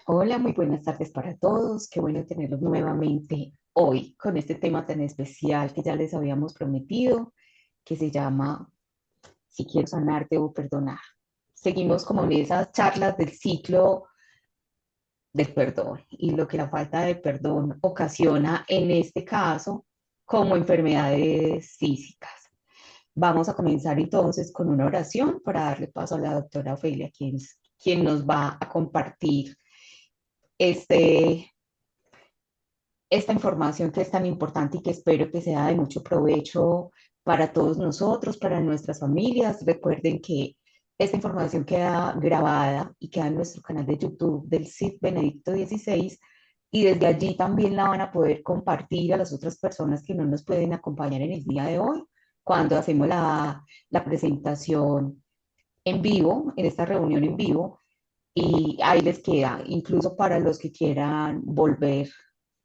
Hola, muy buenas tardes para todos. Qué bueno tenerlos nuevamente hoy con este tema tan especial que ya les habíamos prometido, que se llama Si quiero sanar, debo perdonar. Seguimos como en esas charlas del ciclo del perdón y lo que la falta de perdón ocasiona en este caso como enfermedades físicas. Vamos a comenzar entonces con una oración para darle paso a la doctora Ofelia, quien nos va a compartir este esta información que es tan importante y que espero que sea de mucho provecho para todos nosotros, para nuestras familias. Recuerden que esta información queda grabada y queda en nuestro canal de YouTube del CIF Benedicto 16 y desde allí también la van a poder compartir a las otras personas que no nos pueden acompañar en el día de hoy, cuando hacemos la presentación en vivo, en esta reunión en vivo, y ahí les queda, incluso para los que quieran volver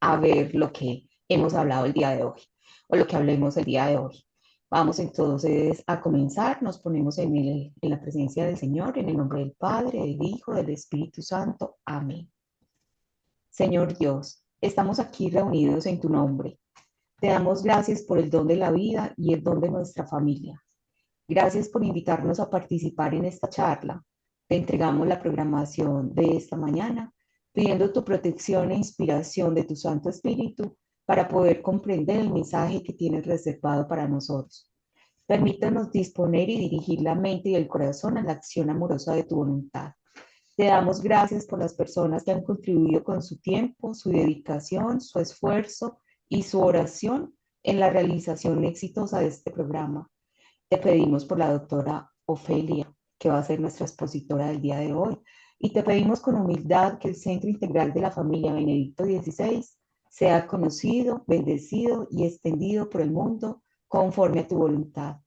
a ver lo que hemos hablado el día de hoy o lo que hablemos el día de hoy. Vamos entonces a comenzar, nos ponemos en la presencia del Señor, en el nombre del Padre, del Hijo, del Espíritu Santo. Amén. Señor Dios, estamos aquí reunidos en tu nombre. Te damos gracias por el don de la vida y el don de nuestra familia. Gracias por invitarnos a participar en esta charla. Te entregamos la programación de esta mañana, pidiendo tu protección e inspiración de tu Santo Espíritu para poder comprender el mensaje que tienes reservado para nosotros. Permítanos disponer y dirigir la mente y el corazón a la acción amorosa de tu voluntad. Te damos gracias por las personas que han contribuido con su tiempo, su dedicación, su esfuerzo y su oración en la realización exitosa de este programa. Te pedimos por la doctora Ofelia, que va a ser nuestra expositora del día de hoy, y te pedimos con humildad que el Centro Integral de la Familia Benedicto XVI sea conocido, bendecido y extendido por el mundo conforme a tu voluntad.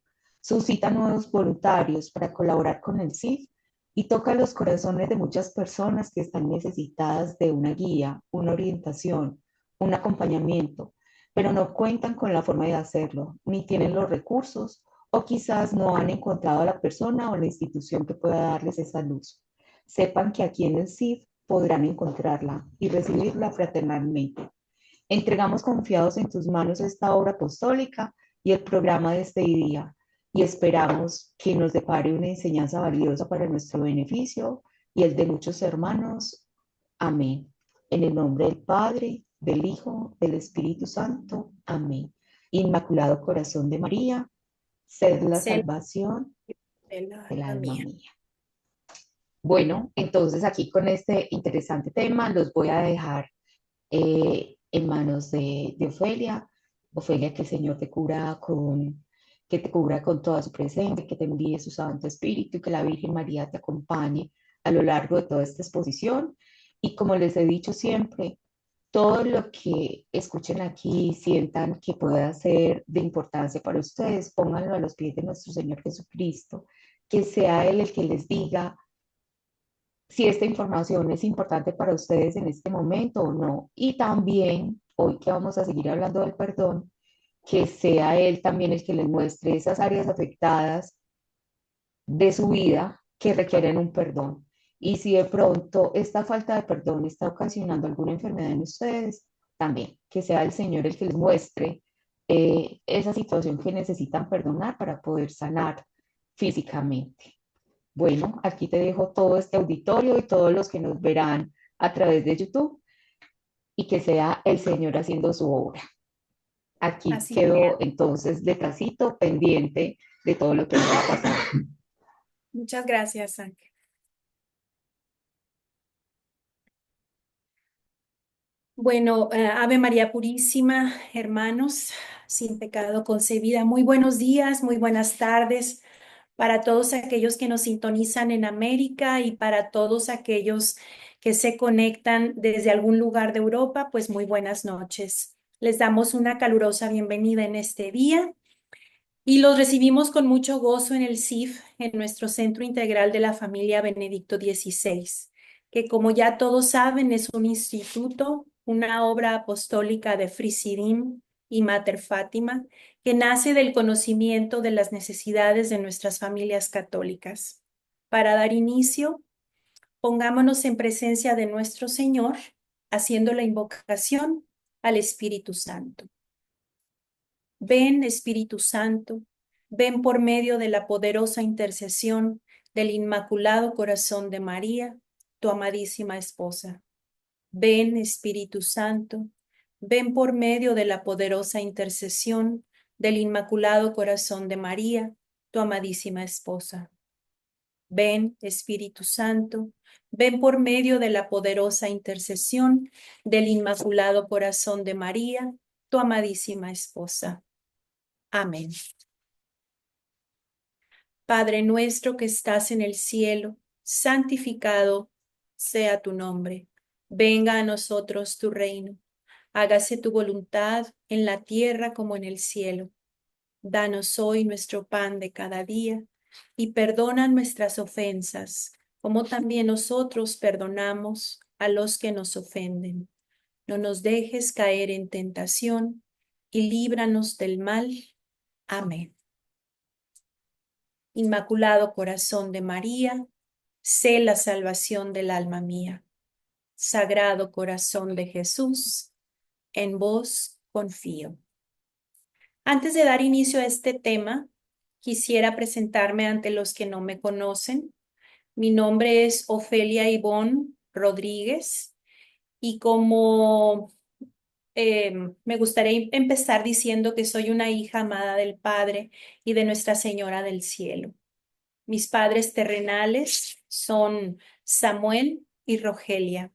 Suscita nuevos voluntarios para colaborar con el CIF y toca los corazones de muchas personas que están necesitadas de una guía, una orientación, un acompañamiento, pero no cuentan con la forma de hacerlo, ni tienen los recursos o quizás no han encontrado a la persona o la institución que pueda darles esa luz. Sepan que aquí en el CIF podrán encontrarla y recibirla fraternalmente. Entregamos confiados en tus manos esta obra apostólica y el programa de este día y esperamos que nos depare una enseñanza valiosa para nuestro beneficio y el de muchos hermanos. Amén. En el nombre del Padre, del Hijo, del Espíritu Santo. Amén. Inmaculado Corazón de María, sed la Cel salvación del del alma alma mía. mía. Bueno, entonces aquí con este interesante tema los voy a dejar en manos de Ofelia. Ofelia, que el Señor que te cubra con toda su presencia, que te envíe su Santo Espíritu, que la Virgen María te acompañe a lo largo de toda esta exposición. Y como les he dicho siempre, todo lo que escuchen aquí, sientan que pueda ser de importancia para ustedes, pónganlo a los pies de nuestro Señor Jesucristo, que sea Él el que les diga si esta información es importante para ustedes en este momento o no. Y también, hoy que vamos a seguir hablando del perdón, que sea Él también el que les muestre esas áreas afectadas de su vida que requieren un perdón. Y si de pronto esta falta de perdón está ocasionando alguna enfermedad en ustedes, también que sea el Señor el que les muestre esa situación que necesitan perdonar para poder sanar físicamente. Bueno, aquí te dejo todo este auditorio y todos los que nos verán a través de YouTube y que sea el Señor haciendo su obra. Aquí Así quedo sea. entonces detrásito pendiente de todo lo que va a pasar. Muchas gracias, Ángel. Bueno, Ave María Purísima, hermanos, sin pecado concebida. Muy buenos días, muy buenas tardes para todos aquellos que nos sintonizan en América y para todos aquellos que se conectan desde algún lugar de Europa, pues muy buenas noches. Les damos una calurosa bienvenida en este día. Y los recibimos con mucho gozo en el CIF, en nuestro Centro Integral de la Familia Benedicto XVI, que como ya todos saben es un instituto, una obra apostólica de Frisidim y Mater Fátima, que nace del conocimiento de las necesidades de nuestras familias católicas. Para dar inicio, Pongámonos en presencia de nuestro Señor, haciendo la invocación al Espíritu Santo. Ven, Espíritu Santo, ven por medio de la poderosa intercesión del Inmaculado Corazón de María, tu amadísima esposa. Ven, Espíritu Santo, ven por medio de la poderosa intercesión del Inmaculado Corazón de María, tu amadísima esposa. Ven, Espíritu Santo, ven por medio de la poderosa intercesión del Inmaculado Corazón de María, tu amadísima esposa. Amén. Padre nuestro que estás en el cielo, santificado sea tu nombre. Venga a nosotros tu reino. Hágase tu voluntad en la tierra como en el cielo. Danos hoy nuestro pan de cada día y perdona nuestras ofensas, como también nosotros perdonamos a los que nos ofenden. No nos dejes caer en tentación y líbranos del mal. Amén. Inmaculado Corazón de María, sé la salvación del alma mía. Sagrado Corazón de Jesús, en vos confío. Antes de dar inicio a este tema, quisiera presentarme ante los que no me conocen. Mi nombre es Ofelia Ivonne Rodríguez y como me gustaría empezar diciendo que soy una hija amada del Padre y de Nuestra Señora del Cielo. Mis padres terrenales son Samuel y Rogelia.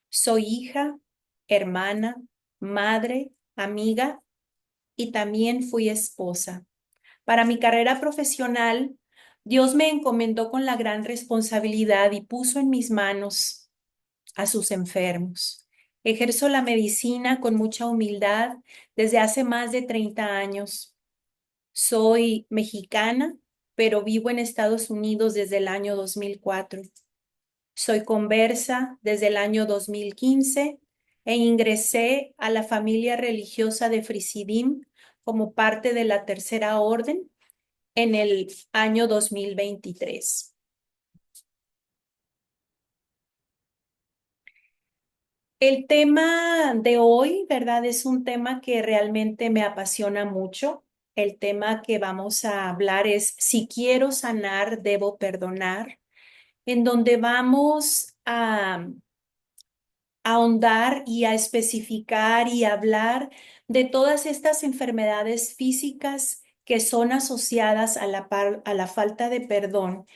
Soy hija, hermana, madre, amiga y también fui esposa. Para mi carrera profesional, Dios me encomendó con la gran responsabilidad y puso en mis manos a sus enfermos. Ejerzo la medicina con mucha humildad desde hace más de 30 años. Soy mexicana, pero vivo en Estados Unidos desde el año 2004. Soy conversa desde el año 2015 e ingresé a la familia religiosa de Frisidim como parte de la Tercera Orden en el año 2023. El tema de hoy, ¿verdad? Es un tema que realmente me apasiona mucho. El tema que vamos a hablar es si quiero sanar, debo perdonar, en donde vamos a ahondar y a especificar y hablar de todas estas enfermedades físicas que son asociadas a la falta de perdón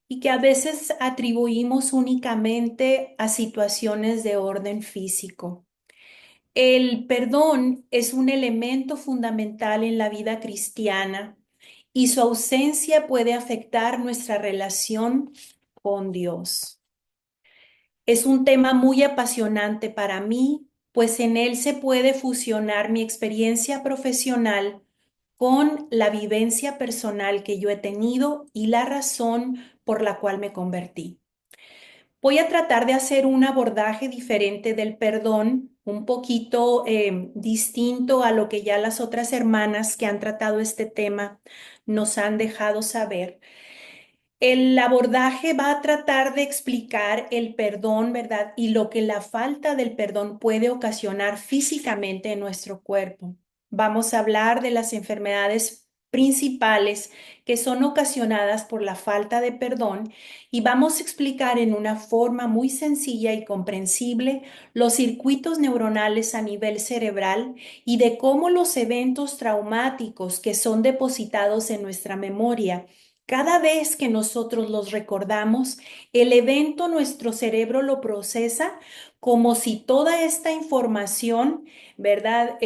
y que a veces atribuimos únicamente a situaciones de orden físico. El perdón es un elemento fundamental en la vida cristiana y su ausencia puede afectar nuestra relación con Dios. Es un tema muy apasionante para mí, pues en él se puede fusionar mi experiencia profesional con la vivencia personal que yo he tenido y la razón por la cual me convertí. Voy a tratar de hacer un abordaje diferente del perdón, un poquito distinto a lo que ya las otras hermanas que han tratado este tema nos han dejado saber. El abordaje va a tratar de explicar el perdón, ¿verdad? Y lo que la falta del perdón puede ocasionar físicamente en nuestro cuerpo. Vamos a hablar de las enfermedades principales que son ocasionadas por la falta de perdón y vamos a explicar en una forma muy sencilla y comprensible los circuitos neuronales a nivel cerebral y de cómo los eventos traumáticos que son depositados en nuestra memoria cada vez que nosotros los recordamos, el evento nuestro cerebro lo procesa como si toda esta información, ¿verdad?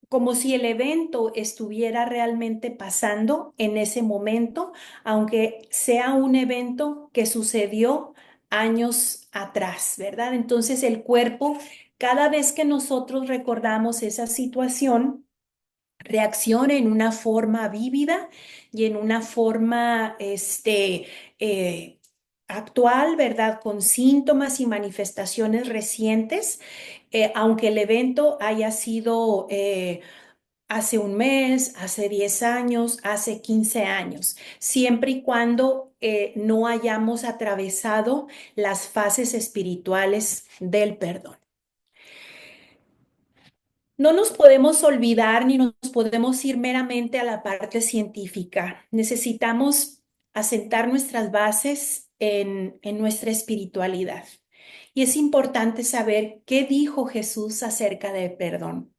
Como si el evento estuviera realmente pasando en ese momento, aunque sea un evento que sucedió años atrás, ¿verdad? Entonces el cuerpo, cada vez que nosotros recordamos esa situación, reacciona en una forma vívida y en una forma eh, actual, ¿verdad? Con síntomas y manifestaciones recientes, aunque el evento haya sido hace un mes, hace 10 años, hace 15 años, siempre y cuando no hayamos atravesado las fases espirituales del perdón. No nos podemos olvidar ni nos podemos ir meramente a la parte científica. Necesitamos asentar nuestras bases en nuestra espiritualidad. Y es importante saber qué dijo Jesús acerca del perdón.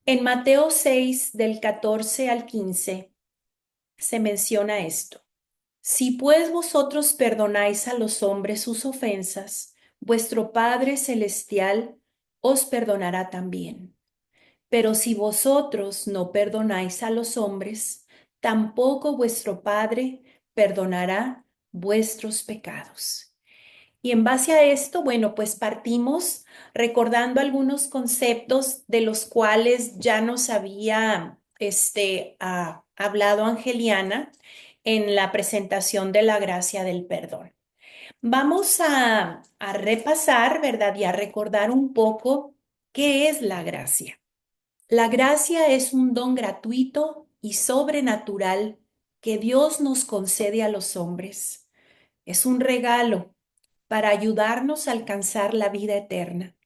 En Mateo 6, del 14 al 15, se menciona esto. Si pues vosotros perdonáis a los hombres sus ofensas, vuestro Padre Celestial os perdonará también. Pero si vosotros no perdonáis a los hombres, tampoco vuestro Padre perdonará vuestros pecados. Y en base a esto, bueno, pues partimos recordando algunos conceptos de los cuales ya nos había hablado Angeliana en la presentación de la gracia del perdón. Vamos a repasar, ¿verdad? Y a recordar un poco qué es la gracia. La gracia es un don gratuito y sobrenatural que Dios nos concede a los hombres. Es un regalo para ayudarnos a alcanzar la vida eterna,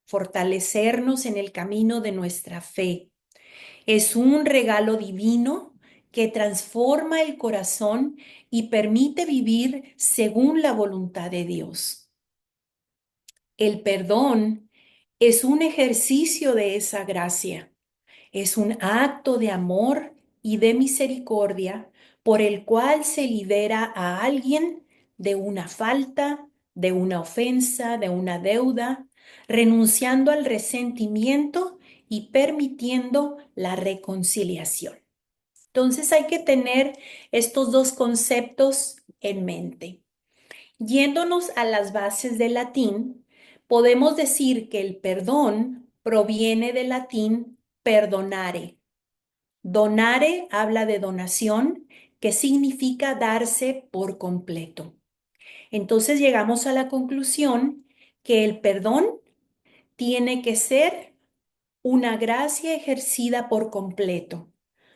fortalecernos en el camino de nuestra fe. Es un regalo divino que transforma el corazón y permite vivir según la voluntad de Dios. El perdón es un ejercicio de esa gracia. Es un acto de amor y de misericordia por el cual se libera a alguien de una falta, de una ofensa, de una deuda, renunciando al resentimiento y permitiendo la reconciliación. Entonces hay que tener estos dos conceptos en mente. Yéndonos a las bases del latín, podemos decir que el perdón proviene del latín perdonare. Donare habla de donación, que significa darse por completo. Entonces llegamos a la conclusión que el perdón tiene que ser una gracia ejercida por completo.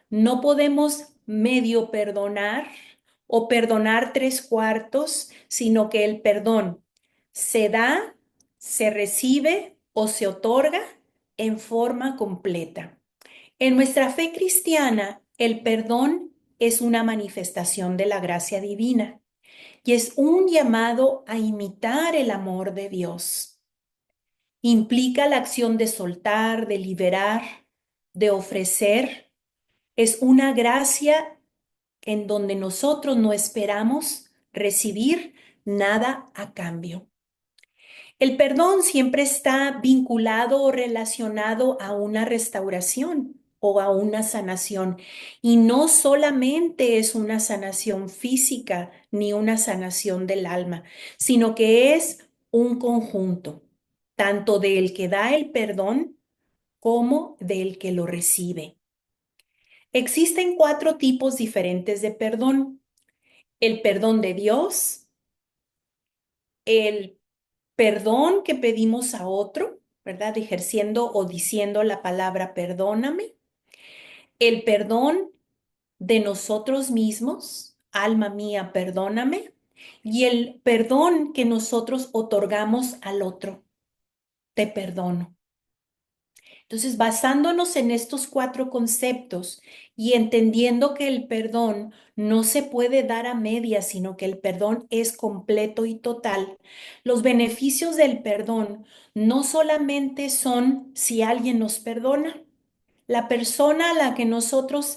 No podemos medio perdonar o perdonar tres cuartos, sino que el perdón se da, se recibe o se otorga en forma completa. En nuestra fe cristiana, el perdón es una manifestación de la gracia divina y es un llamado a imitar el amor de Dios. Implica la acción de soltar, de liberar, de ofrecer. Es una gracia en donde nosotros no esperamos recibir nada a cambio. El perdón siempre está vinculado o relacionado a una restauración o a una sanación. Y no solamente es una sanación física ni una sanación del alma, sino que es un conjunto, tanto del que da el perdón como del que lo recibe. Existen cuatro tipos diferentes de perdón. El perdón de Dios, el perdón que pedimos a otro, ¿verdad? Ejerciendo o diciendo la palabra perdóname. El perdón de nosotros mismos, alma mía, perdóname. Y el perdón que nosotros otorgamos al otro, te perdono. Entonces, basándonos en estos cuatro conceptos y entendiendo que el perdón no se puede dar a medias, sino que el perdón es completo y total, los beneficios del perdón no solamente son si alguien nos perdona, la persona a la que nosotros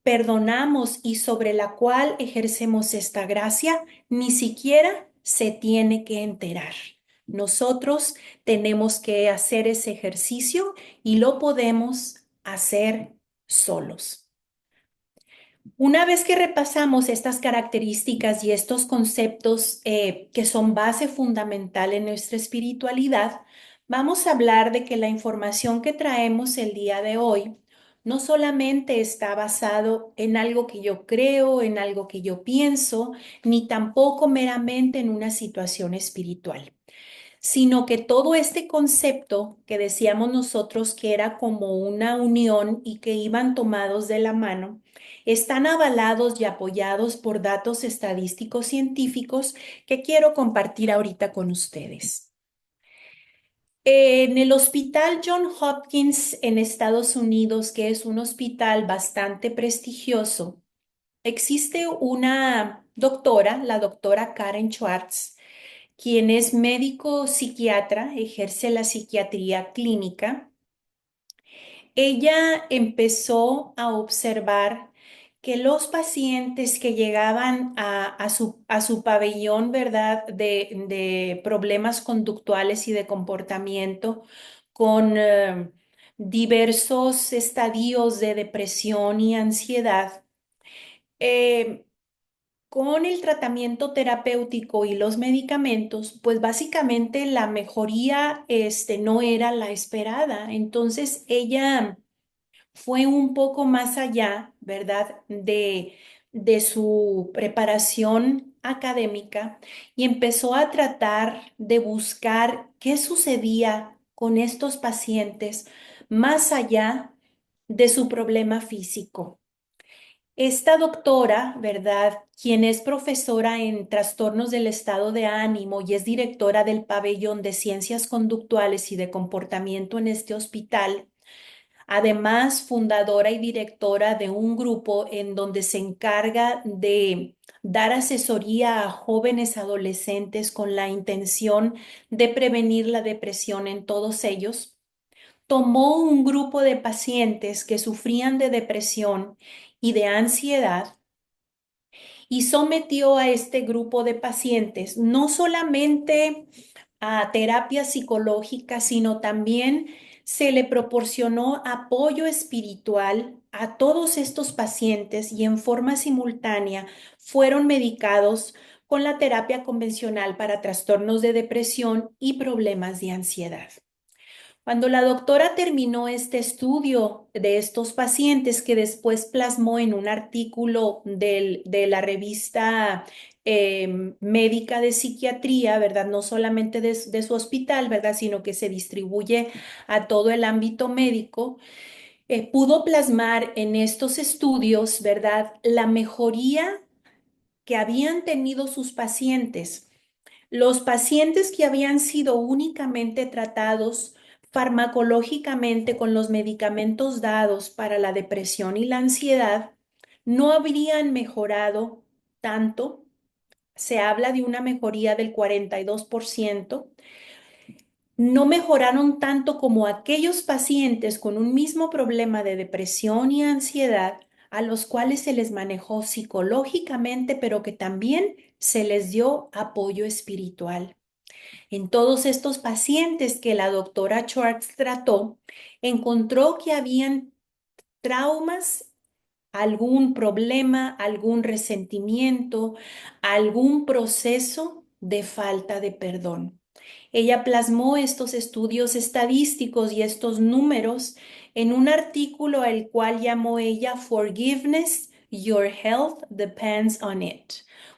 perdonamos y sobre la cual ejercemos esta gracia, ni siquiera se tiene que enterar. Nosotros tenemos que hacer ese ejercicio y lo podemos hacer solos. Una vez que repasamos estas características y estos conceptos que son base fundamental en nuestra espiritualidad, vamos a hablar de que la información que traemos el día de hoy no solamente está basado en algo que yo creo, en algo que yo pienso, ni tampoco meramente en una situación espiritual, sino que todo este concepto que decíamos nosotros que era como una unión y que iban tomados de la mano, están avalados y apoyados por datos estadísticos científicos que quiero compartir ahorita con ustedes. En el Hospital John Hopkins en Estados Unidos, que es un hospital bastante prestigioso, existe una doctora, la doctora Karen Schwartz, quien es médico psiquiatra, ejerce la psiquiatría clínica. Ella empezó a observar que los pacientes que llegaban a su pabellón, ¿verdad?, de problemas conductuales y de comportamiento con diversos estadios de depresión y ansiedad, eh, con el tratamiento terapéutico y los medicamentos, pues básicamente la mejoría no era la esperada. Entonces ella fue un poco más allá, ¿verdad?, de su preparación académica y empezó a tratar de buscar qué sucedía con estos pacientes más allá de su problema físico. Esta doctora, ¿verdad?, quien es profesora en trastornos del estado de ánimo y es directora del pabellón de ciencias conductuales y de comportamiento en este hospital, además fundadora y directora de un grupo en donde se encarga de dar asesoría a jóvenes adolescentes con la intención de prevenir la depresión en todos ellos, tomó un grupo de pacientes que sufrían de depresión y de ansiedad y sometió a este grupo de pacientes no solamente a terapia psicológica, sino también se le proporcionó apoyo espiritual a todos estos pacientes y en forma simultánea fueron medicados con la terapia convencional para trastornos de depresión y problemas de ansiedad. Cuando la doctora terminó este estudio de estos pacientes que después plasmó en un artículo de la revista médica de psiquiatría, ¿verdad? No solamente de su hospital, ¿verdad? Sino que se distribuye a todo el ámbito médico, pudo plasmar en estos estudios, ¿verdad?, la mejoría que habían tenido sus pacientes. Los pacientes que habían sido únicamente tratados farmacológicamente con los medicamentos dados para la depresión y la ansiedad no habrían mejorado tanto. Se habla de una mejoría del 42%. No mejoraron tanto como aquellos pacientes con un mismo problema de depresión y ansiedad a los cuales se les manejó psicológicamente, pero que también se les dio apoyo espiritual. En todos estos pacientes que la doctora Schwartz trató, encontró que habían traumas, algún problema, algún resentimiento, algún proceso de falta de perdón. Ella plasmó estos estudios estadísticos y estos números en un artículo al cual llamó ella Forgiveness, Your Health Depends on It,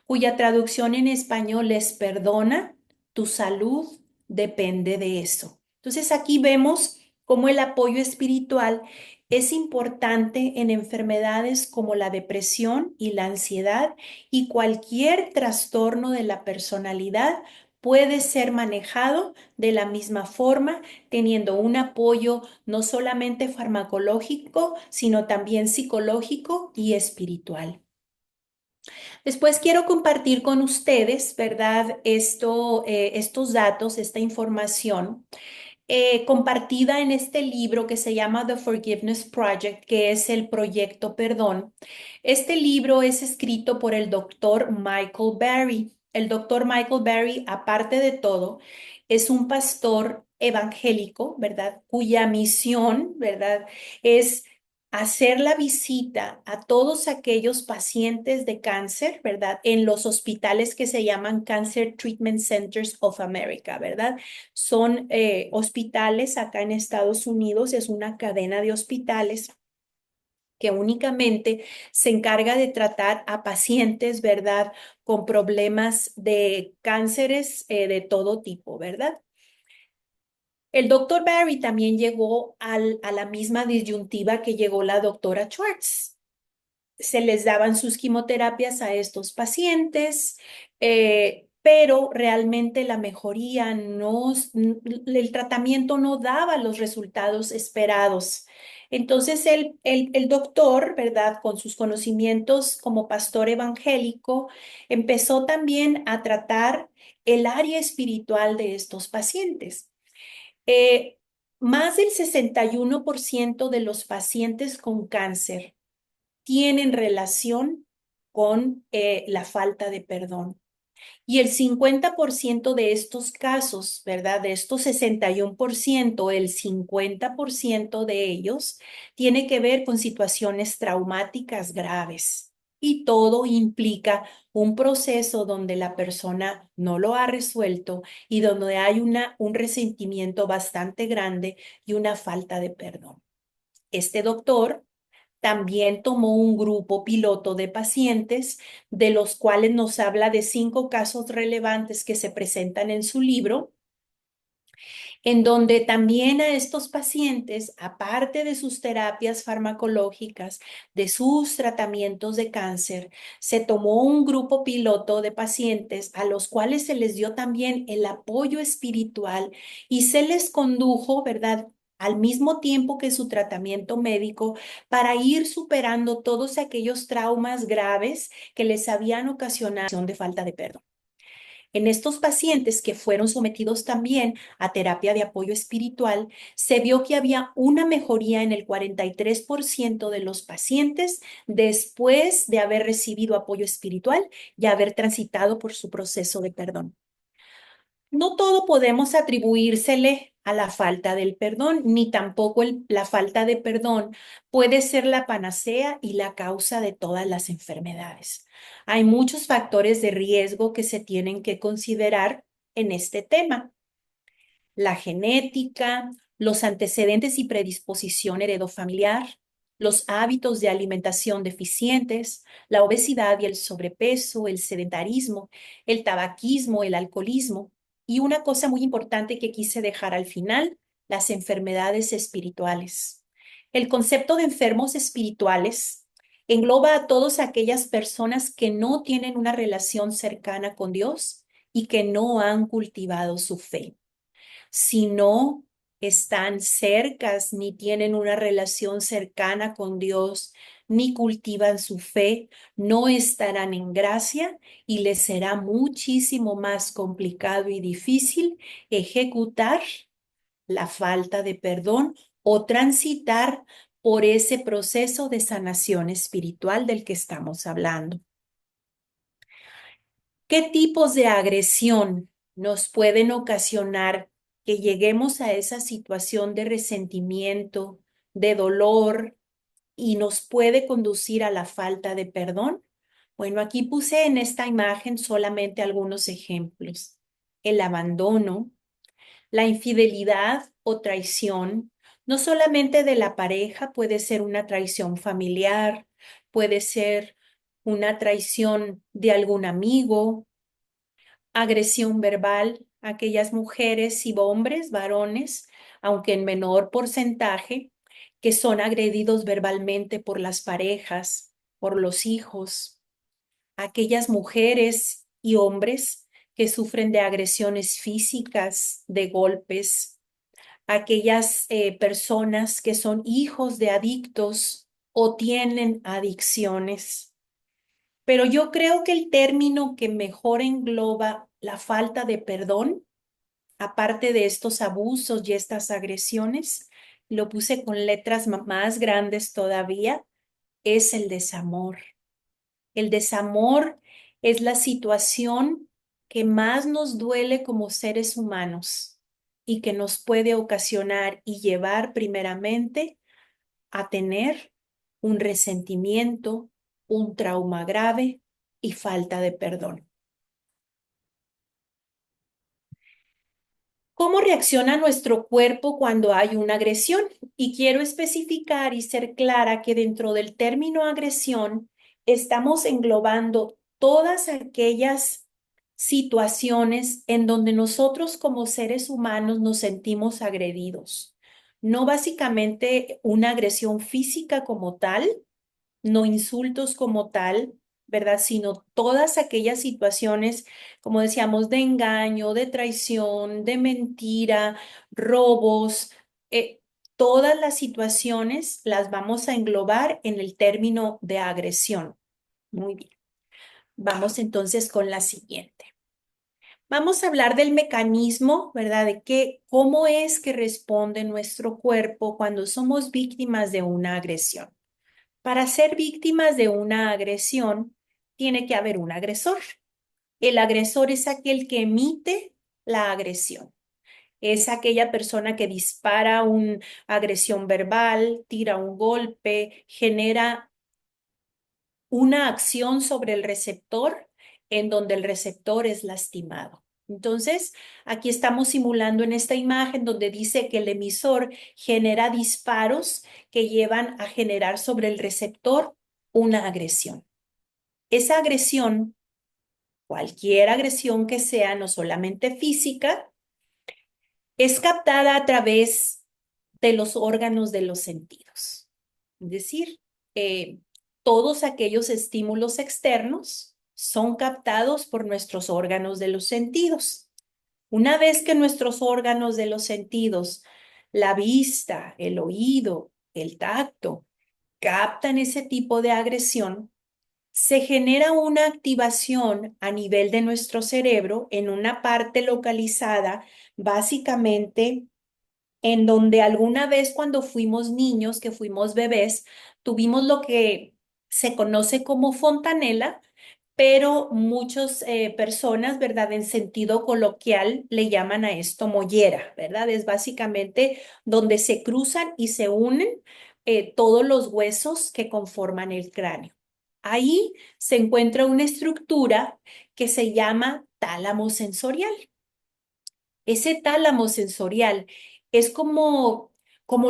cuya traducción en español es Perdona, tu salud depende de eso. Entonces aquí vemos cómo el apoyo espiritual es importante en enfermedades como la depresión y la ansiedad y cualquier trastorno de la personalidad puede ser manejado de la misma forma, teniendo un apoyo no solamente farmacológico, sino también psicológico y espiritual. Después quiero compartir con ustedes, ¿verdad? Estos datos, esta información compartida en este libro que se llama The Forgiveness Project, que es el Proyecto Perdón. Este libro es escrito por el doctor Michael Barry. El doctor Michael Barry, aparte de todo, es un pastor evangélico, ¿verdad? Cuya misión, ¿verdad?, es hacer la visita a todos aquellos pacientes de cáncer, ¿verdad?, en los hospitales que se llaman Cancer Treatment Centers of America, ¿verdad? Son hospitales acá en Estados Unidos, es una cadena de hospitales que únicamente se encarga de tratar a pacientes, ¿verdad?, con problemas de cánceres de todo tipo, ¿verdad? El doctor Barry también llegó a la misma disyuntiva que llegó la doctora Schwartz. Se les daban sus quimioterapias a estos pacientes, pero realmente la mejoría no, el tratamiento no daba los resultados esperados. Entonces el doctor, ¿verdad? Con sus conocimientos como pastor evangélico, empezó también a tratar el área espiritual de estos pacientes. Eh, Más del 61% de los pacientes con cáncer tienen relación con la falta de perdón. Y el 50% de estos casos, ¿verdad? De estos 61%, el 50% de ellos tiene que ver con situaciones traumáticas graves. Y todo implica un proceso donde la persona no lo ha resuelto y donde hay un resentimiento bastante grande y una falta de perdón. Este doctor también tomó un grupo piloto de pacientes, de los cuales nos habla de 5 casos relevantes que se presentan en su libro, en donde también a estos pacientes, aparte de sus terapias farmacológicas, de sus tratamientos de cáncer, se tomó un grupo piloto de pacientes a los cuales se les dio también el apoyo espiritual y se les condujo, ¿verdad? Al mismo tiempo que su tratamiento médico, para ir superando todos aquellos traumas graves que les habían ocasionado de falta de perdón. En estos pacientes que fueron sometidos también a terapia de apoyo espiritual, se vio que había una mejoría en el 43% de los pacientes después de haber recibido apoyo espiritual y haber transitado por su proceso de perdón. No todo podemos atribuírsele a la falta del perdón, ni tampoco la falta de perdón puede ser la panacea y la causa de todas las enfermedades. Hay muchos factores de riesgo que se tienen que considerar en este tema. La genética, los antecedentes y predisposición heredofamiliar, los hábitos de alimentación deficientes, la obesidad y el sobrepeso, el sedentarismo, el tabaquismo, el alcoholismo. Y una cosa muy importante que quise dejar al final, las enfermedades espirituales. El concepto de enfermos espirituales engloba a todas aquellas personas que no tienen una relación cercana con Dios y que no han cultivado su fe. Si no están cercas ni tienen una relación cercana con Dios, ni cultivan su fe, no estarán en gracia y les será muchísimo más complicado y difícil ejecutar la falta de perdón o transitar por ese proceso de sanación espiritual del que estamos hablando. ¿Qué tipos de agresión nos pueden ocasionar que lleguemos a esa situación de resentimiento, de dolor y nos puede conducir a la falta de perdón? Bueno, aquí puse en esta imagen solamente algunos ejemplos. El abandono, la infidelidad o traición, no solamente de la pareja, puede ser una traición familiar, puede ser una traición de algún amigo, agresión verbal, aquellas mujeres y hombres, varones, aunque en menor porcentaje, que son agredidos verbalmente por las parejas, por los hijos, aquellas mujeres y hombres que sufren de agresiones físicas, de golpes, aquellas personas que son hijos de adictos o tienen adicciones. Pero yo creo que el término que mejor engloba la falta de perdón, aparte de estos abusos y estas agresiones, lo puse con letras más grandes todavía, es el desamor. El desamor es la situación que más nos duele como seres humanos y que nos puede ocasionar y llevar primeramente a tener un resentimiento, un trauma grave y falta de perdón. ¿Cómo reacciona nuestro cuerpo cuando hay una agresión? Y quiero especificar y ser clara que dentro del término agresión estamos englobando todas aquellas situaciones en donde nosotros como seres humanos nos sentimos agredidos. No básicamente una agresión física como tal, no insultos como tal, ¿verdad? Sino todas aquellas situaciones, como decíamos, de engaño, de traición, de mentira, robos, todas las situaciones las vamos a englobar en el término de agresión. Muy bien. Vamos entonces con la siguiente. Vamos a hablar del mecanismo, ¿verdad? De que, cómo es que responde nuestro cuerpo cuando somos víctimas de una agresión. Para ser víctimas de una agresión, tiene que haber un agresor. El agresor es aquel que emite la agresión. Es aquella persona que dispara una agresión verbal, tira un golpe, genera una acción sobre el receptor en donde el receptor es lastimado. Entonces, aquí estamos simulando en esta imagen donde dice que el emisor genera disparos que llevan a generar sobre el receptor una agresión. Esa agresión, cualquier agresión que sea, no solamente física, es captada a través de los órganos de los sentidos. Es decir, eh, todos aquellos estímulos externos son captados por nuestros órganos de los sentidos. Una vez que nuestros órganos de los sentidos, la vista, el oído, el tacto, captan ese tipo de agresión, se genera una activación a nivel de nuestro cerebro en una parte localizada, básicamente en donde alguna vez cuando fuimos niños, que fuimos bebés, tuvimos lo que se conoce como fontanela, pero muchas personas, ¿verdad? En sentido coloquial le llaman a esto mollera, ¿verdad? Es básicamente donde se cruzan y se unen todos los huesos que conforman el cráneo. Ahí se encuentra una estructura que se llama tálamo sensorial. Ese tálamo sensorial es como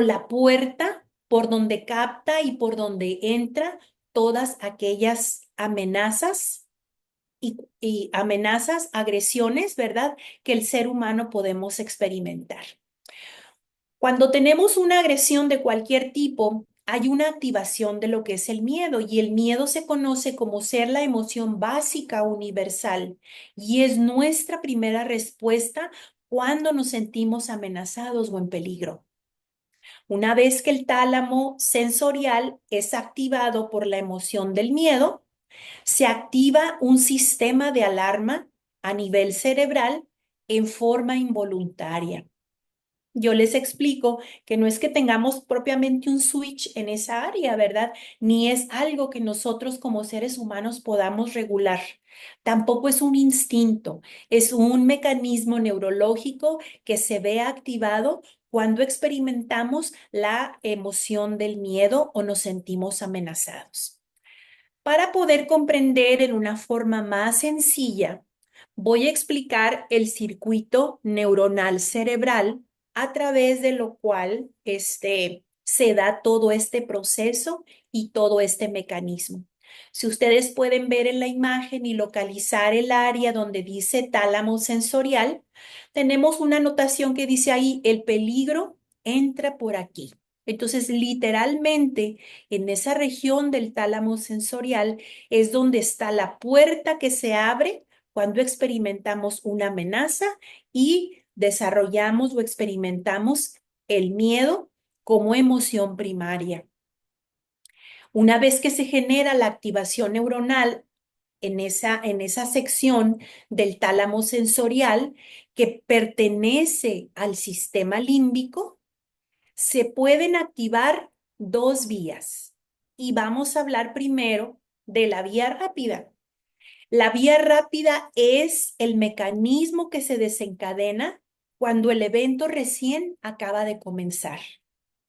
la puerta por donde capta y por donde entra todas aquellas amenazas y amenazas, agresiones, ¿verdad? Que el ser humano podemos experimentar. Cuando tenemos una agresión de cualquier tipo, hay una activación de lo que es el miedo y el miedo se conoce como ser la emoción básica universal y es nuestra primera respuesta cuando nos sentimos amenazados o en peligro. Una vez que el tálamo sensorial es activado por la emoción del miedo, se activa un sistema de alarma a nivel cerebral en forma involuntaria. Yo les explico que no es que tengamos propiamente un switch en esa área, ¿verdad? Ni es algo que nosotros como seres humanos podamos regular. Tampoco es un instinto, es un mecanismo neurológico que se ve activado cuando experimentamos la emoción del miedo o nos sentimos amenazados. Para poder comprender en una forma más sencilla, voy a explicar el circuito neuronal cerebral a través de lo cual se da todo este proceso y todo este mecanismo. Si ustedes pueden ver en la imagen y localizar el área donde dice tálamo sensorial, tenemos una anotación que dice ahí, el peligro entra por aquí. Entonces, literalmente, en esa región del tálamo sensorial es donde está la puerta que se abre cuando experimentamos una amenaza y desarrollamos o experimentamos el miedo como emoción primaria. Una vez que se genera la activación neuronal en esa sección del tálamo sensorial que pertenece al sistema límbico, se pueden activar dos vías. Y vamos a hablar primero de la vía rápida. La vía rápida es el mecanismo que se desencadena cuando el evento recién acaba de comenzar.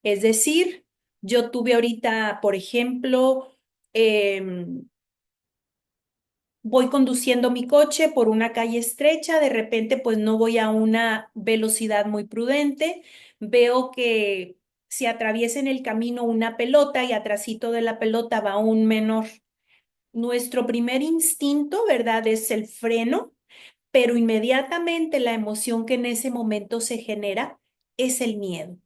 Es decir, yo tuve ahorita, por ejemplo, voy conduciendo mi coche por una calle estrecha, de repente pues no voy a una velocidad muy prudente, veo que se atraviesa en el camino una pelota y atrasito de la pelota va un menor. Nuestro primer instinto, ¿verdad? Es el freno, pero inmediatamente la emoción que en ese momento se genera es el miedo.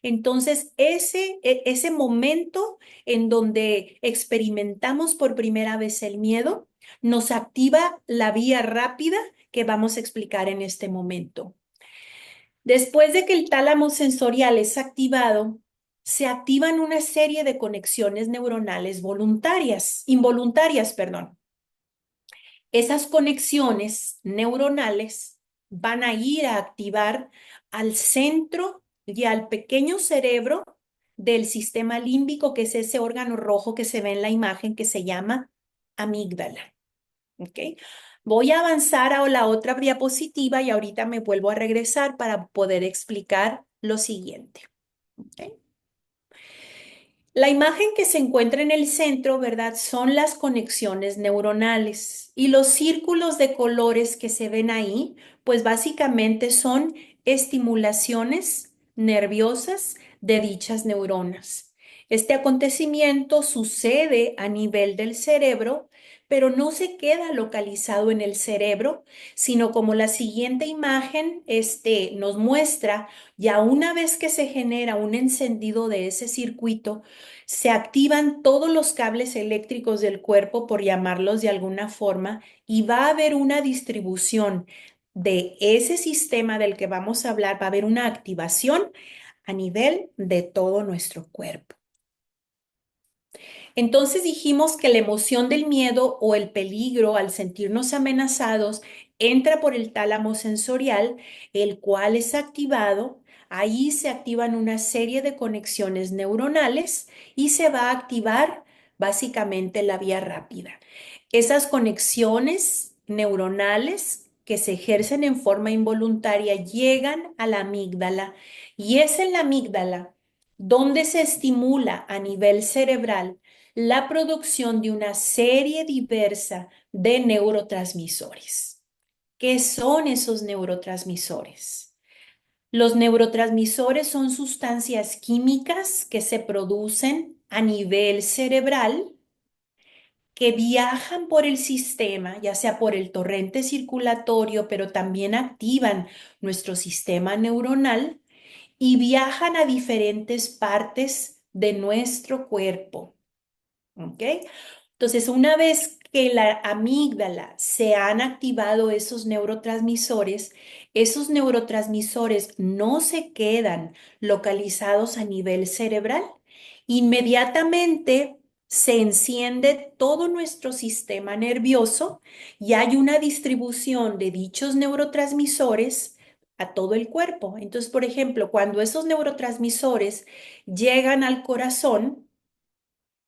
Entonces, ese momento en donde experimentamos por primera vez el miedo, nos activa la vía rápida que vamos a explicar en este momento. Después de que el tálamo sensorial es activado, se activan una serie de conexiones neuronales involuntarias, perdón. Esas conexiones neuronales van a ir a activar al centro y al pequeño cerebro del sistema límbico, que es ese órgano rojo que se ve en la imagen que se llama amígdala. ¿Ok? Voy a avanzar a la otra diapositiva y ahorita me vuelvo a regresar para poder explicar lo siguiente. ¿Ok? La imagen que se encuentra en el centro, ¿verdad? Son las conexiones neuronales y los círculos de colores que se ven ahí, pues básicamente son estimulaciones nerviosas de dichas neuronas. Este acontecimiento sucede a nivel del cerebro, pero no se queda localizado en el cerebro, sino como la siguiente imagen nos muestra, ya una vez que se genera un encendido de ese circuito, se activan todos los cables eléctricos del cuerpo, por llamarlos de alguna forma, y va a haber una distribución de ese sistema del que vamos a hablar, va a haber una activación a nivel de todo nuestro cuerpo. Entonces dijimos que la emoción del miedo o el peligro al sentirnos amenazados entra por el tálamo sensorial, el cual es activado. Ahí se activan una serie de conexiones neuronales y se va a activar básicamente la vía rápida. Esas conexiones neuronales que se ejercen en forma involuntaria llegan a la amígdala y es en la amígdala donde se estimula a nivel cerebral la producción de una serie diversa de neurotransmisores. ¿Qué son esos neurotransmisores? Los neurotransmisores son sustancias químicas que se producen a nivel cerebral, que viajan por el sistema, ya sea por el torrente circulatorio, pero también activan nuestro sistema neuronal y viajan a diferentes partes de nuestro cuerpo. ¿Ok? Entonces, una vez que la amígdala se han activado esos neurotransmisores no se quedan localizados a nivel cerebral. Inmediatamente se enciende todo nuestro sistema nervioso y hay una distribución de dichos neurotransmisores a todo el cuerpo. Entonces, por ejemplo, cuando esos neurotransmisores llegan al corazón,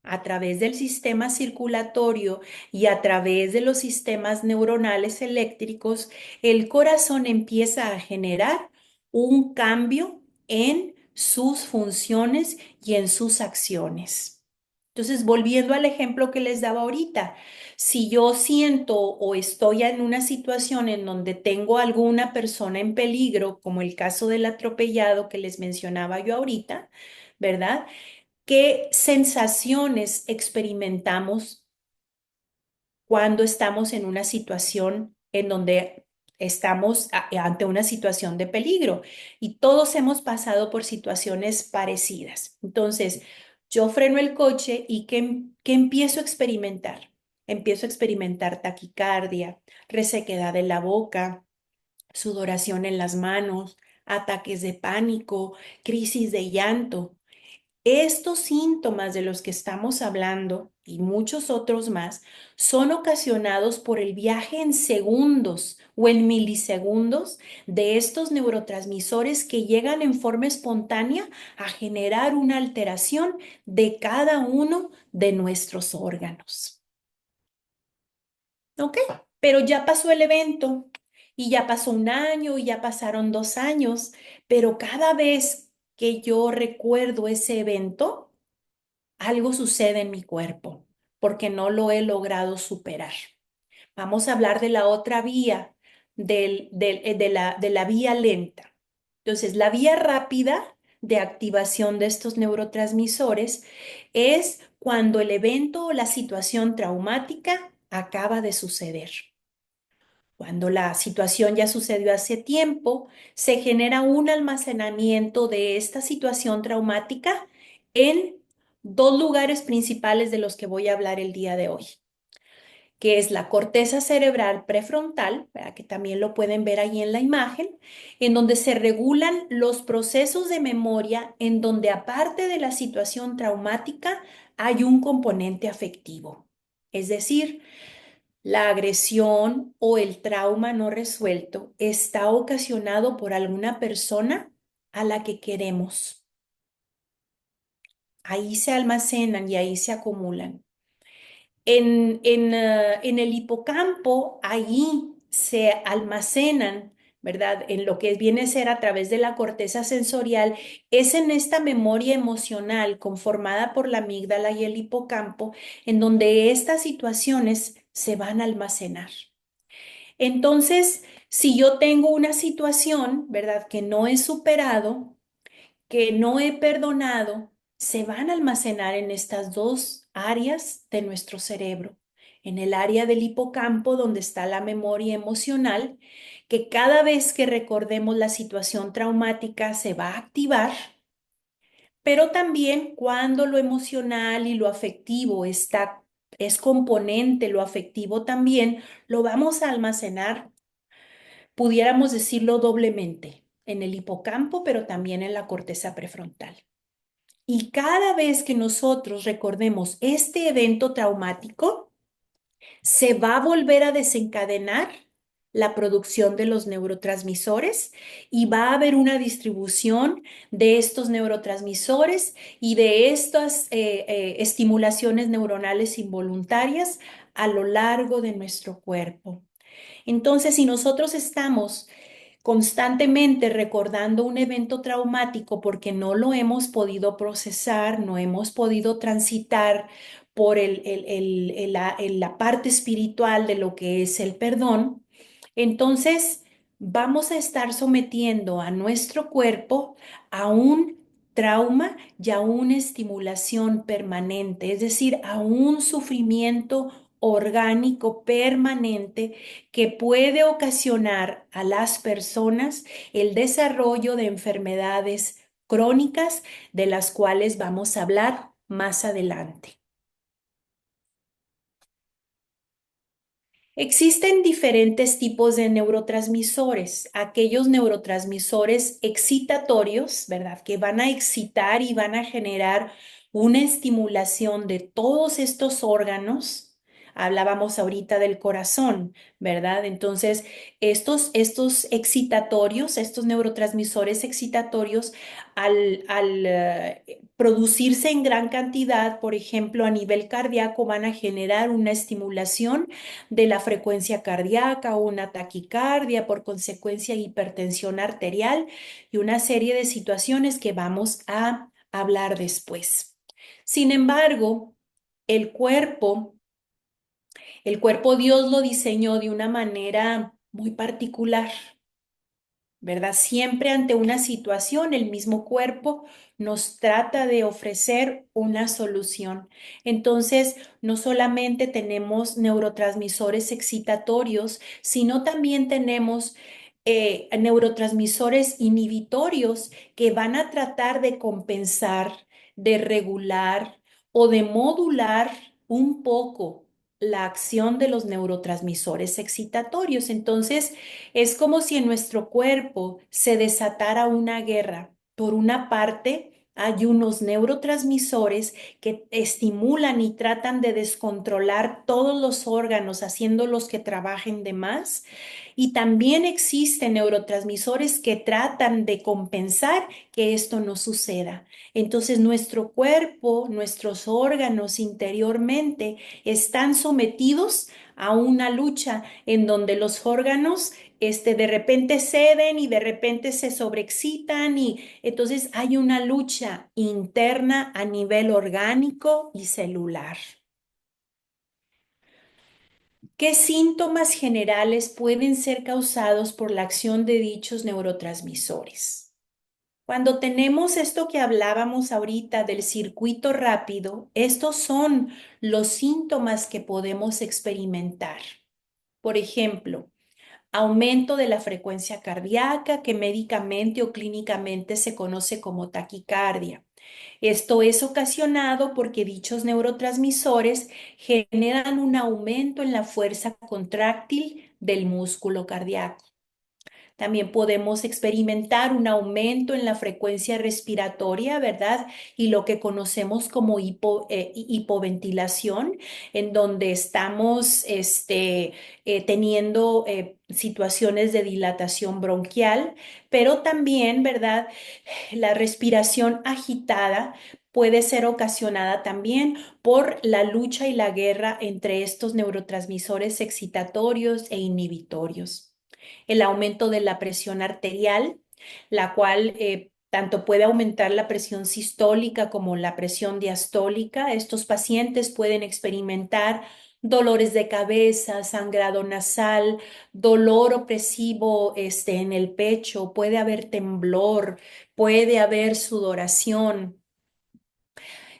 a través del sistema circulatorio y a través de los sistemas neuronales eléctricos, el corazón empieza a generar un cambio en sus funciones y en sus acciones. Entonces, volviendo al ejemplo que les daba ahorita, si yo siento o estoy en una situación en donde tengo alguna persona en peligro, como el caso del atropellado que les mencionaba yo ahorita, ¿verdad? ¿Qué sensaciones experimentamos cuando estamos en una situación en donde estamos ante una situación de peligro? Y todos hemos pasado por situaciones parecidas. Entonces, yo freno el coche y ¿qué empiezo a experimentar? Empiezo a experimentar taquicardia, resequedad en la boca, sudoración en las manos, ataques de pánico, crisis de llanto. Estos síntomas de los que estamos hablando y muchos otros más son ocasionados por el viaje en segundos o en milisegundos de estos neurotransmisores que llegan en forma espontánea a generar una alteración de cada uno de nuestros órganos. ¿Ok? Pero ya pasó el evento y ya pasó un año y ya pasaron 2 años, pero cada vez que yo recuerdo ese evento, algo sucede en mi cuerpo porque no lo he logrado superar. Vamos a hablar de la otra vía, de la vía lenta. Entonces, la vía rápida de activación de estos neurotransmisores es cuando el evento o la situación traumática acaba de suceder. Cuando la situación ya sucedió hace tiempo, se genera un almacenamiento de esta situación traumática en dos lugares principales de los que voy a hablar el día de hoy, que es la corteza cerebral prefrontal, para que también lo pueden ver ahí en la imagen, en donde se regulan los procesos de memoria, en donde aparte de la situación traumática hay un componente afectivo. Es decir, la agresión o el trauma no resuelto está ocasionado por alguna persona a la que queremos. Ahí se almacenan y ahí se acumulan. En el hipocampo, allí se almacenan, ¿verdad? En lo que viene a ser a través de la corteza sensorial, es en esta memoria emocional conformada por la amígdala y el hipocampo, en donde estas situaciones se van a almacenar. Entonces, si yo tengo una situación, ¿verdad? Que no he superado, que no he perdonado, se van a almacenar en estas dos áreas de nuestro cerebro. En el área del hipocampo, donde está la memoria emocional, que cada vez que recordemos la situación traumática se va a activar, pero también cuando lo emocional y lo afectivo es componente, lo afectivo también, lo vamos a almacenar, pudiéramos decirlo doblemente, en el hipocampo, pero también en la corteza prefrontal. Y cada vez que nosotros recordemos este evento traumático, se va a volver a desencadenar la producción de los neurotransmisores y va a haber una distribución de estos neurotransmisores y de estas estimulaciones neuronales involuntarias a lo largo de nuestro cuerpo. Entonces, si nosotros estamos constantemente recordando un evento traumático porque no lo hemos podido procesar, no hemos podido transitar por la parte espiritual de lo que es el perdón, entonces vamos a estar sometiendo a nuestro cuerpo a un trauma y a una estimulación permanente, es decir, a un sufrimiento orgánico permanente que puede ocasionar a las personas el desarrollo de enfermedades crónicas de las cuales vamos a hablar más adelante. Existen diferentes tipos de neurotransmisores, aquellos neurotransmisores excitatorios, ¿verdad? Que van a excitar y van a generar una estimulación de todos estos órganos. Hablábamos ahorita del corazón, ¿verdad? Entonces, estos excitatorios, estos neurotransmisores excitatorios, al producirse en gran cantidad, por ejemplo, a nivel cardíaco, van a generar una estimulación de la frecuencia cardíaca o una taquicardia, por consecuencia hipertensión arterial y una serie de situaciones que vamos a hablar después. Sin embargo, el cuerpo, el cuerpo Dios lo diseñó de una manera muy particular. ¿Verdad? Siempre ante una situación, el mismo cuerpo nos trata de ofrecer una solución. Entonces, no solamente tenemos neurotransmisores excitatorios, sino también tenemos neurotransmisores inhibitorios que van a tratar de compensar, de regular o de modular un poco la acción de los neurotransmisores excitatorios. Entonces, es como si en nuestro cuerpo se desatara una guerra. Por una parte, hay unos neurotransmisores que estimulan y tratan de descontrolar todos los órganos, haciéndolos que trabajen de más. Y también existen neurotransmisores que tratan de compensar que esto no suceda. Entonces, nuestro cuerpo, nuestros órganos interiormente están sometidos a una lucha en donde los órganos de repente ceden y de repente se sobreexcitan y entonces hay una lucha interna a nivel orgánico y celular. ¿Qué síntomas generales pueden ser causados por la acción de dichos neurotransmisores? Cuando tenemos esto que hablábamos ahorita del circuito rápido, estos son los síntomas que podemos experimentar. Por ejemplo, aumento de la frecuencia cardíaca, que médicamente o clínicamente se conoce como taquicardia. Esto es ocasionado porque dichos neurotransmisores generan un aumento en la fuerza contráctil del músculo cardíaco. También podemos experimentar un aumento en la frecuencia respiratoria, ¿verdad? Y lo que conocemos como hipoventilación, en donde estamos teniendo situaciones de dilatación bronquial, pero también, ¿verdad? La respiración agitada puede ser ocasionada también por la lucha y la guerra entre estos neurotransmisores excitatorios e inhibitorios. El aumento de la presión arterial, la cual tanto puede aumentar la presión sistólica como la presión diastólica. Estos pacientes pueden experimentar dolores de cabeza, sangrado nasal, dolor opresivo en el pecho, puede haber temblor, puede haber sudoración.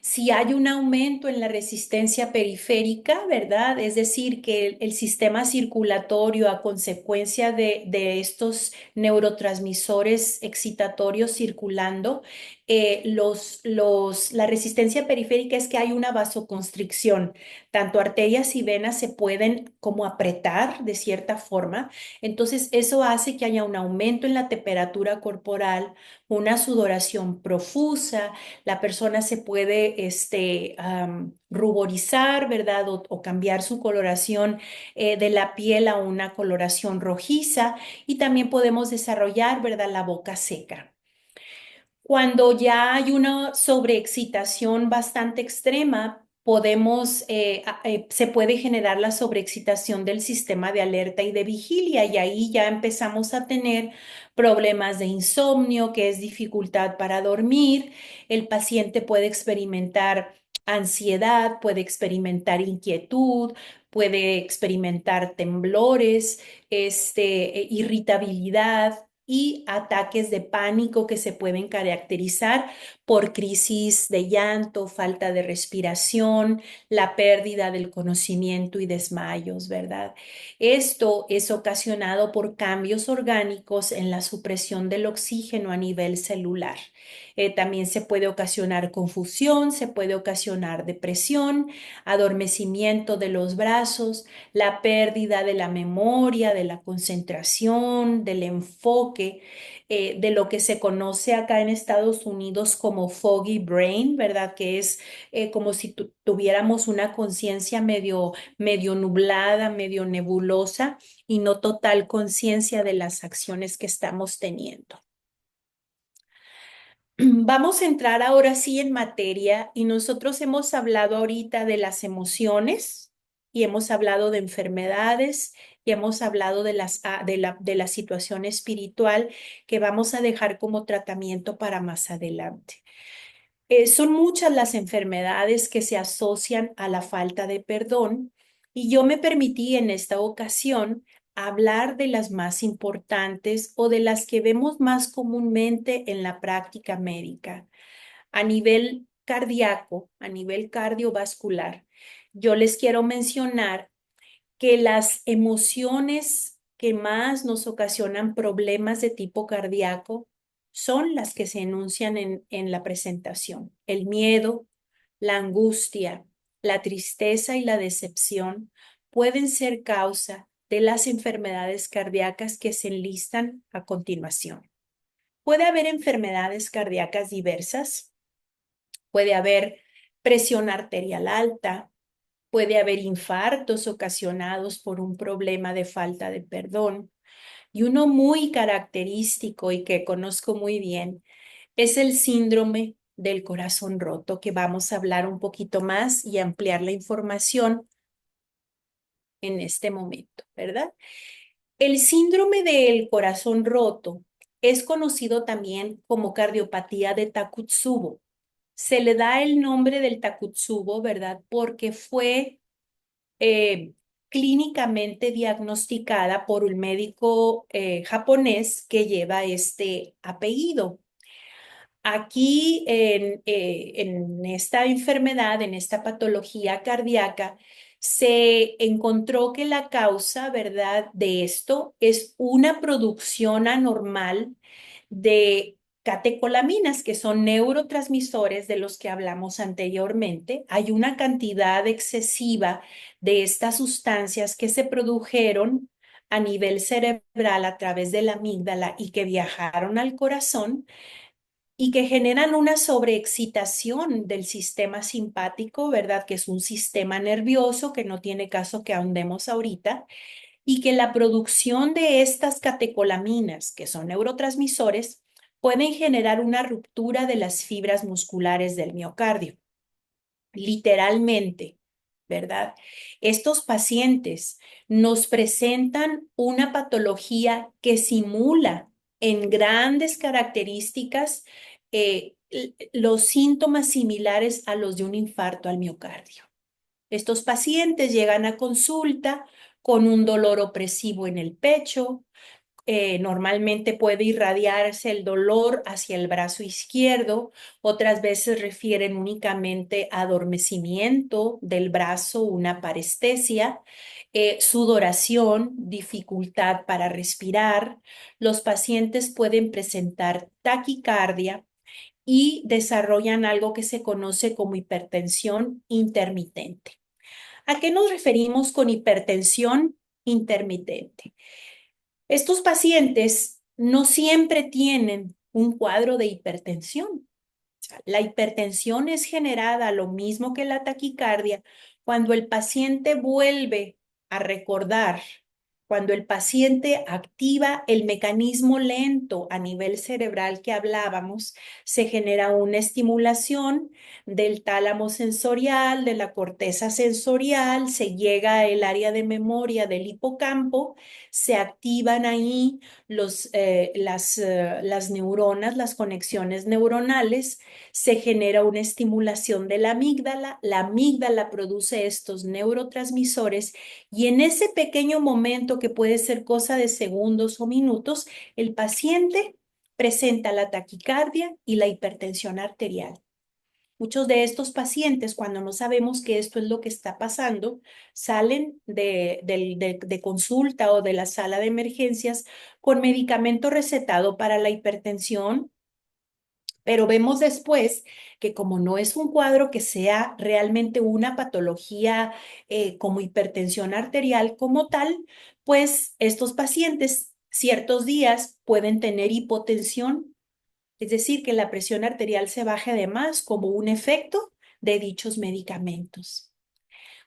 Si hay un aumento en la resistencia periférica, ¿verdad? Es decir, que el sistema circulatorio a consecuencia de estos neurotransmisores excitatorios circulando, la resistencia periférica es que hay una vasoconstricción. Tanto arterias y venas se pueden como apretar de cierta forma. Entonces, eso hace que haya un aumento en la temperatura corporal, una sudoración profusa, la persona se puede ruborizar, ¿verdad? O cambiar su coloración de la piel a una coloración rojiza y también podemos desarrollar, ¿verdad? La boca seca. Cuando ya hay una sobreexcitación bastante extrema, se puede generar la sobreexcitación del sistema de alerta y de vigilia y ahí ya empezamos a tener problemas de insomnio, que es dificultad para dormir. El paciente puede experimentar ansiedad, puede experimentar inquietud, puede experimentar temblores, irritabilidad y ataques de pánico que se pueden caracterizar por crisis de llanto, falta de respiración, la pérdida del conocimiento y desmayos, ¿verdad? Esto es ocasionado por cambios orgánicos en la supresión del oxígeno a nivel celular. También se puede ocasionar confusión, se puede ocasionar depresión, adormecimiento de los brazos, la pérdida de la memoria, de la concentración, del enfoque, de lo que se conoce acá en Estados Unidos como foggy brain, ¿verdad? Que es como si tuviéramos una conciencia medio nublada, medio nebulosa y no total conciencia de las acciones que estamos teniendo. Vamos a entrar ahora sí en materia y nosotros hemos hablado ahorita de las emociones y hemos hablado de enfermedades y hemos hablado de la situación espiritual que vamos a dejar como tratamiento para más adelante. Son muchas las enfermedades que se asocian a la falta de perdón y yo me permití en esta ocasión hablar de las más importantes o de las que vemos más comúnmente en la práctica médica. A nivel cardíaco, a nivel cardiovascular, yo les quiero mencionar que las emociones que más nos ocasionan problemas de tipo cardíaco son las que se enuncian en la presentación. El miedo, la angustia, la tristeza y la decepción pueden ser causa de las enfermedades cardíacas que se enlistan a continuación. Puede haber enfermedades cardíacas diversas, puede haber presión arterial alta, puede haber infartos ocasionados por un problema de falta de perdón. Y uno muy característico y que conozco muy bien es el síndrome del corazón roto, que vamos a hablar un poquito más y ampliar la información en este momento, ¿verdad? El síndrome del corazón roto es conocido también como cardiopatía de Takotsubo. Se le da el nombre del Takotsubo, ¿verdad? Porque fue eh, clínicamente diagnosticada por un médico japonés que lleva este apellido. Aquí en esta enfermedad, en esta patología cardíaca, se encontró que la causa, ¿verdad?, de esto es una producción anormal de catecolaminas, que son neurotransmisores de los que hablamos anteriormente. Hay una cantidad excesiva de estas sustancias que se produjeron a nivel cerebral a través de la amígdala y que viajaron al corazón y que generan una sobreexcitación del sistema simpático, ¿verdad? Que es un sistema nervioso que no tiene caso que ahondemos ahorita, y que la producción de estas catecolaminas, que son neurotransmisores, pueden generar una ruptura de las fibras musculares del miocardio, literalmente, ¿verdad? Estos pacientes nos presentan una patología que simula en grandes características los síntomas similares a los de un infarto al miocardio. Estos pacientes llegan a consulta con un dolor opresivo en el pecho. Normalmente puede irradiarse el dolor hacia el brazo izquierdo. Otras veces refieren únicamente a adormecimiento del brazo, una parestesia, sudoración, dificultad para respirar. Los pacientes pueden presentar taquicardia y desarrollan algo que se conoce como hipertensión intermitente. ¿A qué nos referimos con hipertensión intermitente? Estos pacientes no siempre tienen un cuadro de hipertensión. La hipertensión es generada, lo mismo que la taquicardia, cuando el paciente vuelve a recordar, cuando el paciente activa el mecanismo lento a nivel cerebral que hablábamos, se genera una estimulación del tálamo sensorial, de la corteza sensorial, se llega al área de memoria del hipocampo, se activan ahí las neuronas, las conexiones neuronales, se genera una estimulación de la amígdala produce estos neurotransmisores y en ese pequeño momento que puede ser cosa de segundos o minutos, el paciente presenta la taquicardia y la hipertensión arterial. Muchos de estos pacientes, cuando no sabemos que esto es lo que está pasando, salen de consulta o de la sala de emergencias con medicamento recetado para la hipertensión, pero vemos después que como no es un cuadro que sea realmente una patología como hipertensión arterial como tal, pues estos pacientes ciertos días pueden tener hipotensión, es decir, que la presión arterial se baje de más como un efecto de dichos medicamentos.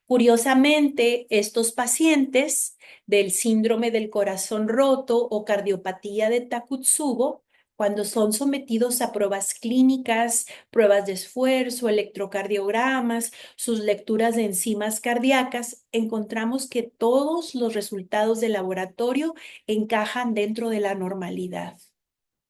Curiosamente, estos pacientes del síndrome del corazón roto o cardiopatía de Takotsubo, cuando son sometidos a pruebas clínicas, pruebas de esfuerzo, electrocardiogramas, sus lecturas de enzimas cardíacas, encontramos que todos los resultados de laboratorio encajan dentro de la normalidad.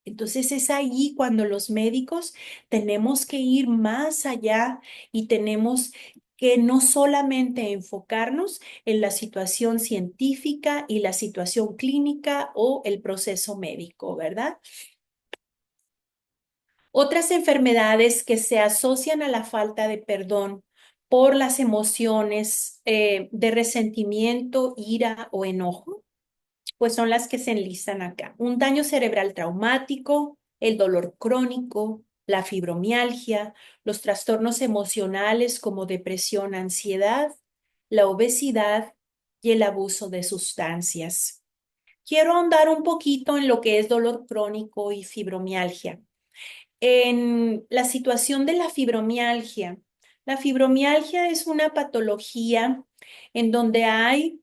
Entonces es allí cuando los médicos tenemos que ir más allá y tenemos que no solamente enfocarnos en la situación científica y la situación clínica o el proceso médico, ¿verdad? Otras enfermedades que se asocian a la falta de perdón por las emociones de resentimiento, ira o enojo pues son las que se enlistan acá. Un daño cerebral traumático, el dolor crónico, la fibromialgia, los trastornos emocionales como depresión, ansiedad, la obesidad y el abuso de sustancias. Quiero ahondar un poquito en lo que es dolor crónico y fibromialgia. En la situación de la fibromialgia es una patología en donde hay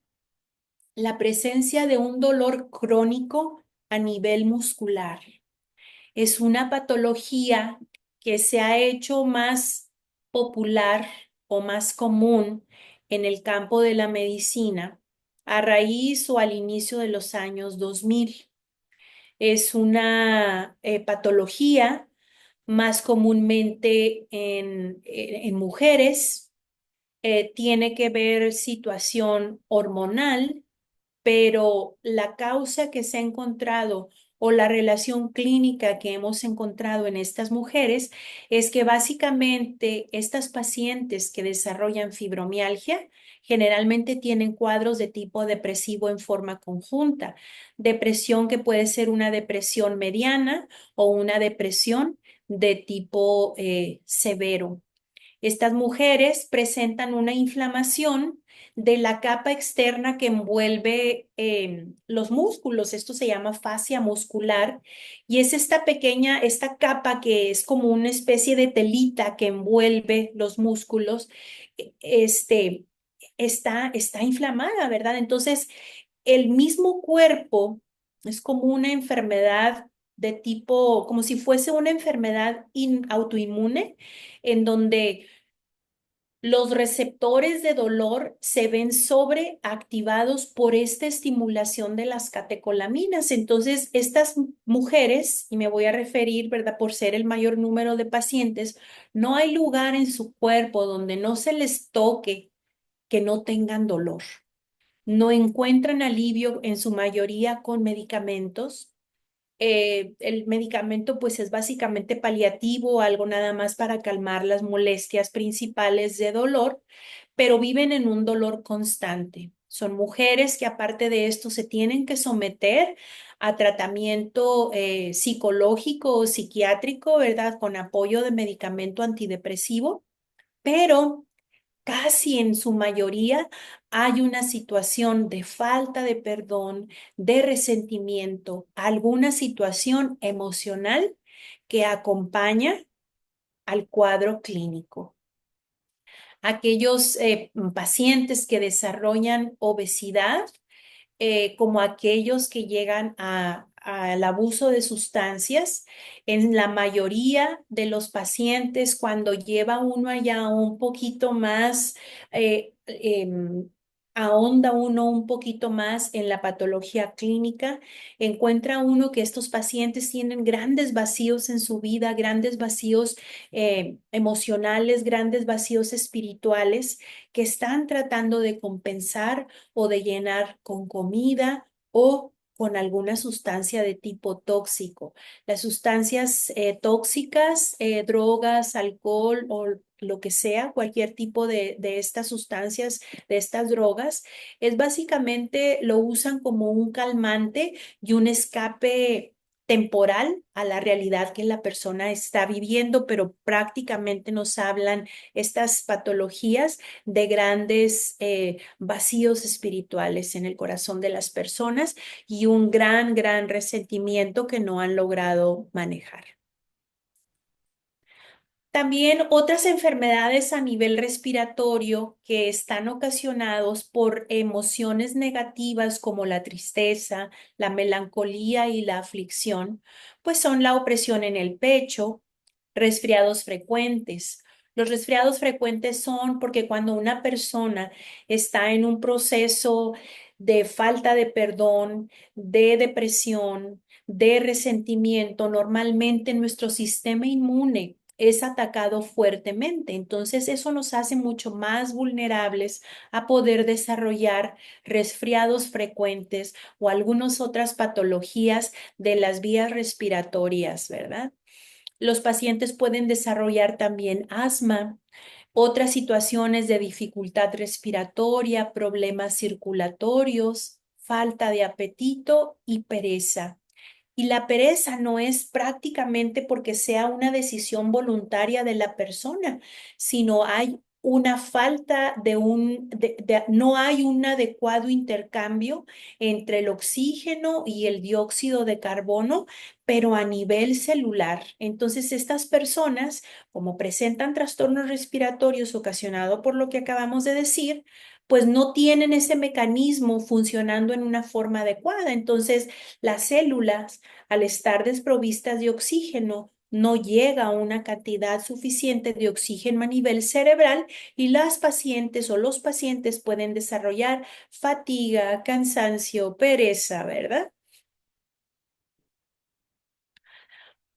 la presencia de un dolor crónico a nivel muscular. Es una patología que se ha hecho más popular o más común en el campo de la medicina a raíz o al inicio de los años 2000. Es una patología más comúnmente en mujeres. Tiene que ver situación hormonal, pero la causa que se ha encontrado o la relación clínica que hemos encontrado en estas mujeres es que básicamente estas pacientes que desarrollan fibromialgia generalmente tienen cuadros de tipo depresivo en forma conjunta. Depresión que puede ser una depresión mediana o una depresión de tipo severo. Estas mujeres presentan una inflamación de la capa externa que envuelve los músculos. Esto se llama fascia muscular y es esta capa que es como una especie de telita que envuelve los músculos, este, está inflamada, ¿verdad? Entonces, el mismo cuerpo es como una enfermedad de tipo, como si fuese una enfermedad autoinmune, en donde los receptores de dolor se ven sobreactivados por esta estimulación de las catecolaminas. Entonces, estas mujeres, y me voy a referir, ¿verdad? Por ser el mayor número de pacientes, no hay lugar en su cuerpo donde no se les toque que no tengan dolor. No encuentran alivio en su mayoría con medicamentos. El medicamento pues es básicamente paliativo, algo nada más para calmar las molestias principales de dolor, pero viven en un dolor constante. Son mujeres que aparte de esto se tienen que someter a tratamiento psicológico o psiquiátrico, ¿verdad? Con apoyo de medicamento antidepresivo, pero casi en su mayoría hay una situación de falta de perdón, de resentimiento, alguna situación emocional que acompaña al cuadro clínico. Aquellos pacientes que desarrollan obesidad, como aquellos que llegan al abuso de sustancias. En la mayoría de los pacientes, cuando lleva uno allá un poquito más, ahonda uno un poquito más en la patología clínica, encuentra uno que estos pacientes tienen grandes vacíos en su vida, grandes vacíos emocionales, grandes vacíos espirituales que están tratando de compensar o de llenar con comida o con alguna sustancia de tipo tóxico. Las sustancias tóxicas, drogas, alcohol o lo que sea, cualquier tipo de estas sustancias, de estas drogas, es básicamente lo usan como un calmante y un escape temporal a la realidad que la persona está viviendo, pero prácticamente nos hablan estas patologías de grandes vacíos espirituales en el corazón de las personas y un gran resentimiento que no han logrado manejar. También otras enfermedades a nivel respiratorio que están ocasionados por emociones negativas como la tristeza, la melancolía y la aflicción, pues son la opresión en el pecho, resfriados frecuentes. Los resfriados frecuentes son porque cuando una persona está en un proceso de falta de perdón, de depresión, de resentimiento, normalmente nuestro sistema inmune es atacado fuertemente. Entonces, eso nos hace mucho más vulnerables a poder desarrollar resfriados frecuentes o algunas otras patologías de las vías respiratorias, ¿verdad? Los pacientes pueden desarrollar también asma, otras situaciones de dificultad respiratoria, problemas circulatorios, falta de apetito y pereza. Y la pereza no es prácticamente porque sea una decisión voluntaria de la persona, sino hay una falta no hay un adecuado intercambio entre el oxígeno y el dióxido de carbono, pero a nivel celular. Entonces, estas personas, como presentan trastornos respiratorios ocasionados por lo que acabamos de decir, pues no tienen ese mecanismo funcionando en una forma adecuada. Entonces, las células al estar desprovistas de oxígeno, no llega a una cantidad suficiente de oxígeno a nivel cerebral y las pacientes o los pacientes pueden desarrollar fatiga, cansancio, pereza, ¿verdad?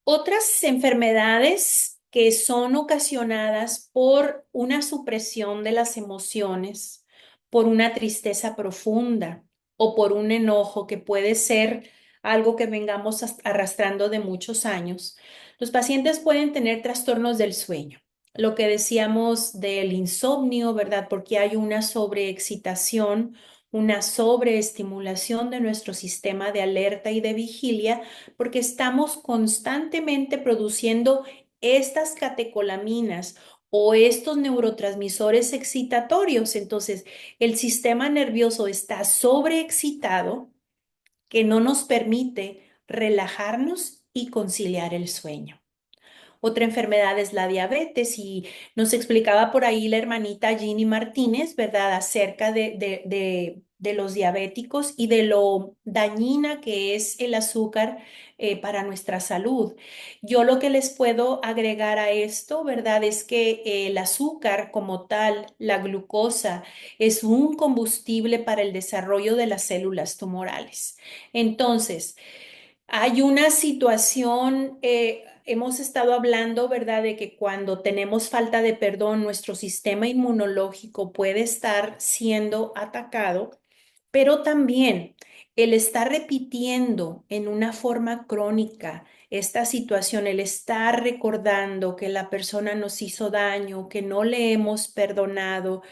Otras enfermedades que son ocasionadas por una supresión de las emociones, por una tristeza profunda o por un enojo que puede ser algo que vengamos arrastrando de muchos años. Los pacientes pueden tener trastornos del sueño. lo que decíamos del insomnio, ¿verdad? Porque hay una sobreexcitación, una sobreestimulación de nuestro sistema de alerta y de vigilia, porque estamos constantemente produciendo estas catecolaminas o estos neurotransmisores excitatorios. Entonces, el sistema nervioso está sobreexcitado, que no nos permite relajarnos y conciliar el sueño. Otra enfermedad es la diabetes y nos explicaba por ahí la hermanita Ginny Martínez, ¿verdad?, acerca de los diabéticos y de lo dañina que es el azúcar para nuestra salud. Yo lo que les puedo agregar a esto, ¿verdad?, es que el azúcar como tal, la glucosa, es un combustible para el desarrollo de las células tumorales. Entonces, hay una situación, hemos estado hablando, ¿verdad?, de que cuando tenemos falta de perdón, nuestro sistema inmunológico puede estar siendo atacado, pero también el estar repitiendo en una forma crónica esta situación, el estar recordando que la persona nos hizo daño, que no le hemos perdonado,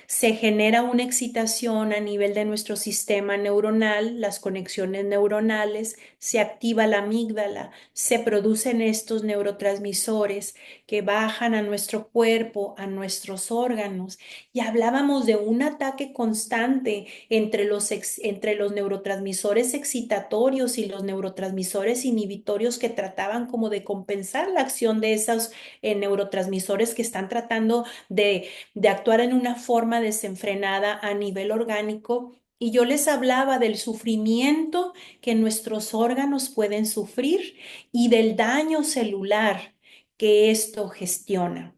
se genera una excitación a nivel de nuestro sistema neuronal, las conexiones neuronales, se activa la amígdala, se producen estos neurotransmisores que bajan a nuestro cuerpo, a nuestros órganos. Y hablábamos de un ataque constante entre los neurotransmisores excitatorios y los neurotransmisores inhibitorios que trataban como de compensar la acción de esos neurotransmisores que están tratando de actuar en una forma desenfrenada a nivel orgánico. Y yo les hablaba del sufrimiento que nuestros órganos pueden sufrir y del daño celular que esto gestiona.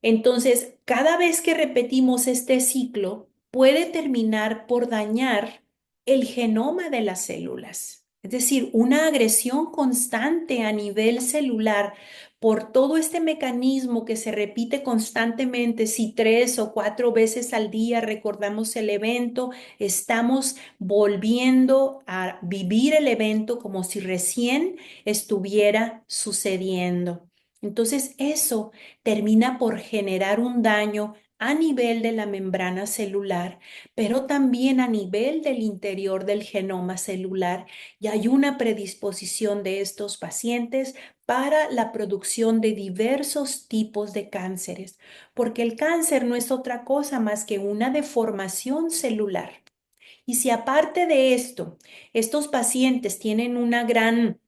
Entonces, cada vez que repetimos este ciclo, puede terminar por dañar el genoma de las células. Es decir, una agresión constante a nivel celular por todo este mecanismo que se repite constantemente. Si 3 o 4 veces al día recordamos el evento, estamos volviendo a vivir el evento como si recién estuviera sucediendo. Entonces, eso termina por generar un daño a nivel de la membrana celular, pero también a nivel del interior del genoma celular, y hay una predisposición de estos pacientes para la producción de diversos tipos de cánceres, porque el cáncer no es otra cosa más que una deformación celular. Y si aparte de esto, estos pacientes tienen una gran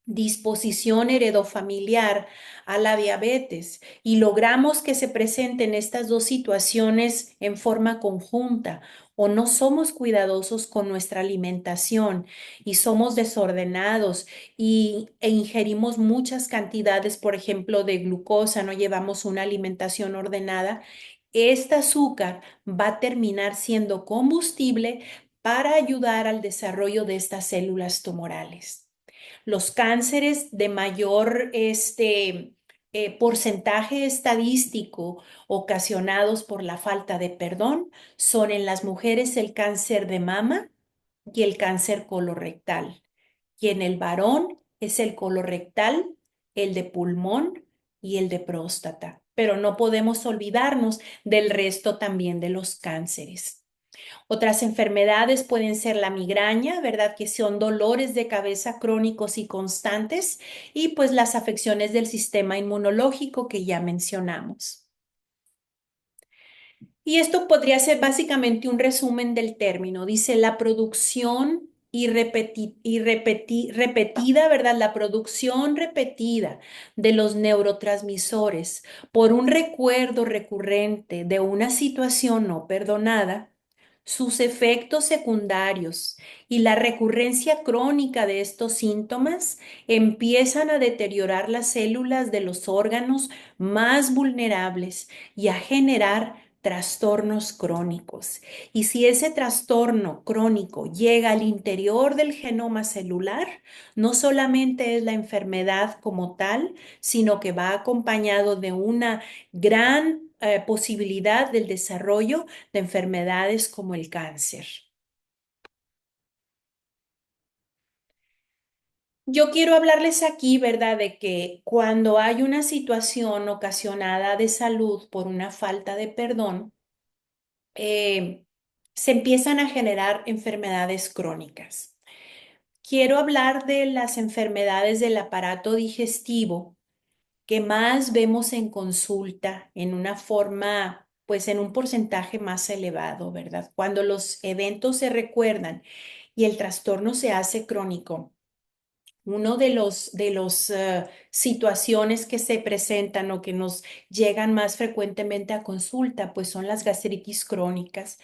disposición heredofamiliar a la diabetes y logramos que se presenten estas dos situaciones en forma conjunta, o no somos cuidadosos con nuestra alimentación y somos desordenados e ingerimos muchas cantidades, por ejemplo, de glucosa, no llevamos una alimentación ordenada, este azúcar va a terminar siendo combustible para ayudar al desarrollo de estas células tumorales. Los cánceres de mayor porcentaje estadístico ocasionados por la falta de perdón son en las mujeres el cáncer de mama y el cáncer colorectal. Y en el varón es el colorectal, el de pulmón y el de próstata. Pero no podemos olvidarnos del resto también de los cánceres. Otras enfermedades pueden ser la migraña, ¿verdad? Que son dolores de cabeza crónicos y constantes, y pues las afecciones del sistema inmunológico que ya mencionamos. Y esto podría ser básicamente un resumen del término. Dice la producción repetida, ¿verdad? La producción repetida de los neurotransmisores por un recuerdo recurrente de una situación no perdonada, sus efectos secundarios y la recurrencia crónica de estos síntomas empiezan a deteriorar las células de los órganos más vulnerables y a generar trastornos crónicos. Y si ese trastorno crónico llega al interior del genoma celular, no solamente es la enfermedad como tal, sino que va acompañado de una gran posibilidad del desarrollo de enfermedades como el cáncer. Yo quiero hablarles aquí, ¿verdad?, de que cuando hay una situación ocasionada de salud por una falta de perdón, eh, se empiezan a generar enfermedades crónicas. Quiero hablar de las enfermedades del aparato digestivo que más vemos en consulta en una forma, pues en un porcentaje más elevado, ¿verdad? Cuando los eventos se recuerdan y el trastorno se hace crónico. Uno de los situaciones que se presentan o que nos llegan más frecuentemente a consulta, pues son las gastritis crónicas.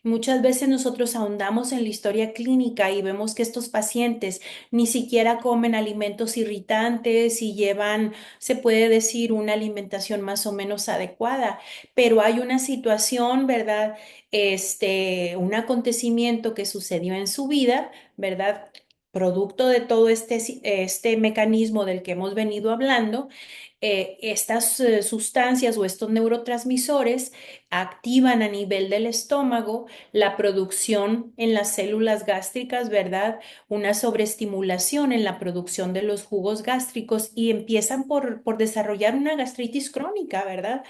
Muchas veces nosotros ahondamos en la historia clínica y vemos que estos pacientes ni siquiera comen alimentos irritantes y llevan, se puede decir, una alimentación más o menos adecuada, pero hay una situación, ¿verdad? Un acontecimiento que sucedió en su vida, ¿verdad? Producto de todo este mecanismo del que hemos venido hablando, estas sustancias o estos neurotransmisores activan a nivel del estómago la producción en las células gástricas, ¿verdad? Una sobreestimulación en la producción de los jugos gástricos y empiezan por desarrollar una gastritis crónica, ¿verdad?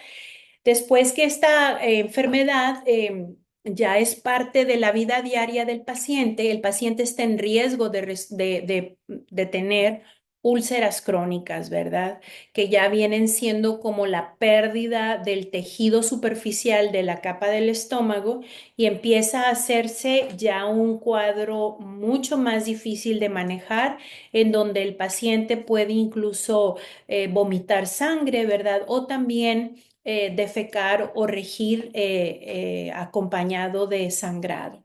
Después que esta enfermedad ya es parte de la vida diaria del paciente, el paciente está en riesgo de tener úlceras crónicas, ¿verdad? Que ya vienen siendo como la pérdida del tejido superficial de la capa del estómago y empieza a hacerse ya un cuadro mucho más difícil de manejar, en donde el paciente puede incluso vomitar sangre, ¿verdad? O también defecar o regir acompañado de sangrado.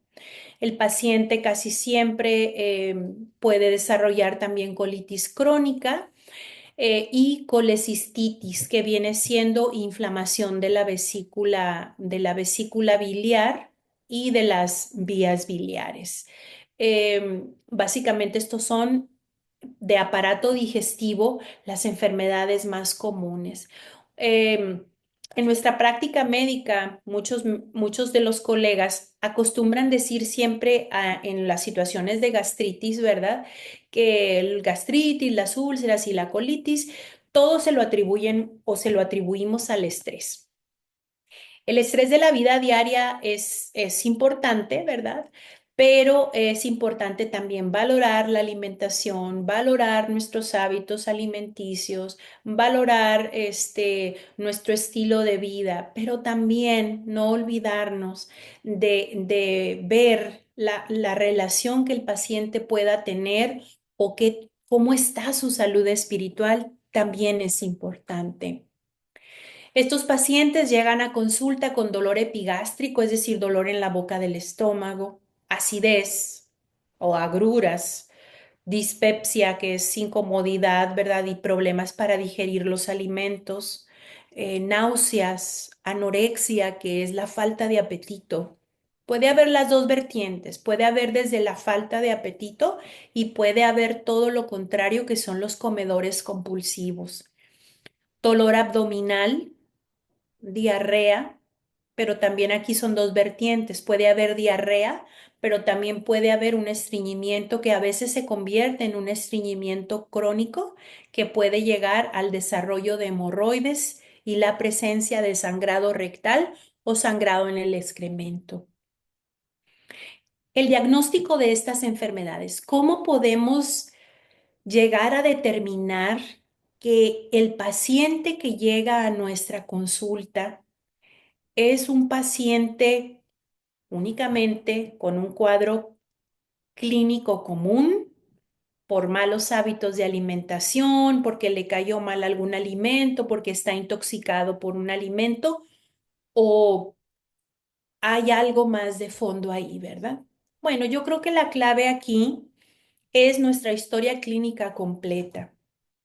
El paciente casi siempre puede desarrollar también colitis crónica y colecistitis, que viene siendo inflamación de la vesícula biliar y de las vías biliares. Básicamente estos son de aparato digestivo las enfermedades más comunes. Eh, en nuestra práctica médica, muchos de los colegas acostumbran decir siempre en las situaciones de gastritis, ¿verdad? Que el gastritis, las úlceras y la colitis, todo se lo atribuyen o se lo atribuimos al estrés. El estrés de la vida diaria es importante, ¿verdad? Pero es importante también valorar la alimentación, valorar nuestros hábitos alimenticios, valorar nuestro estilo de vida, pero también no olvidarnos de ver la relación que el paciente pueda tener o cómo está su salud espiritual, también es importante. Estos pacientes llegan a consulta con dolor epigástrico, es decir, dolor en la boca del estómago, acidez o agruras, dispepsia, que es incomodidad, ¿verdad? Y problemas para digerir los alimentos, náuseas, anorexia, que es la falta de apetito. Puede haber las dos vertientes, puede haber desde la falta de apetito y puede haber todo lo contrario, que son los comedores compulsivos. Dolor abdominal, diarrea, pero también aquí son dos vertientes. Puede haber diarrea, pero también puede haber un estreñimiento que a veces se convierte en un estreñimiento crónico que puede llegar al desarrollo de hemorroides y la presencia de sangrado rectal o sangrado en el excremento. El diagnóstico de estas enfermedades, ¿cómo podemos llegar a determinar que el paciente que llega a nuestra consulta es un paciente únicamente con un cuadro clínico común por malos hábitos de alimentación, porque le cayó mal algún alimento, porque está intoxicado por un alimento, o hay algo más de fondo ahí, ¿verdad? Bueno, yo creo que la clave aquí es nuestra historia clínica completa,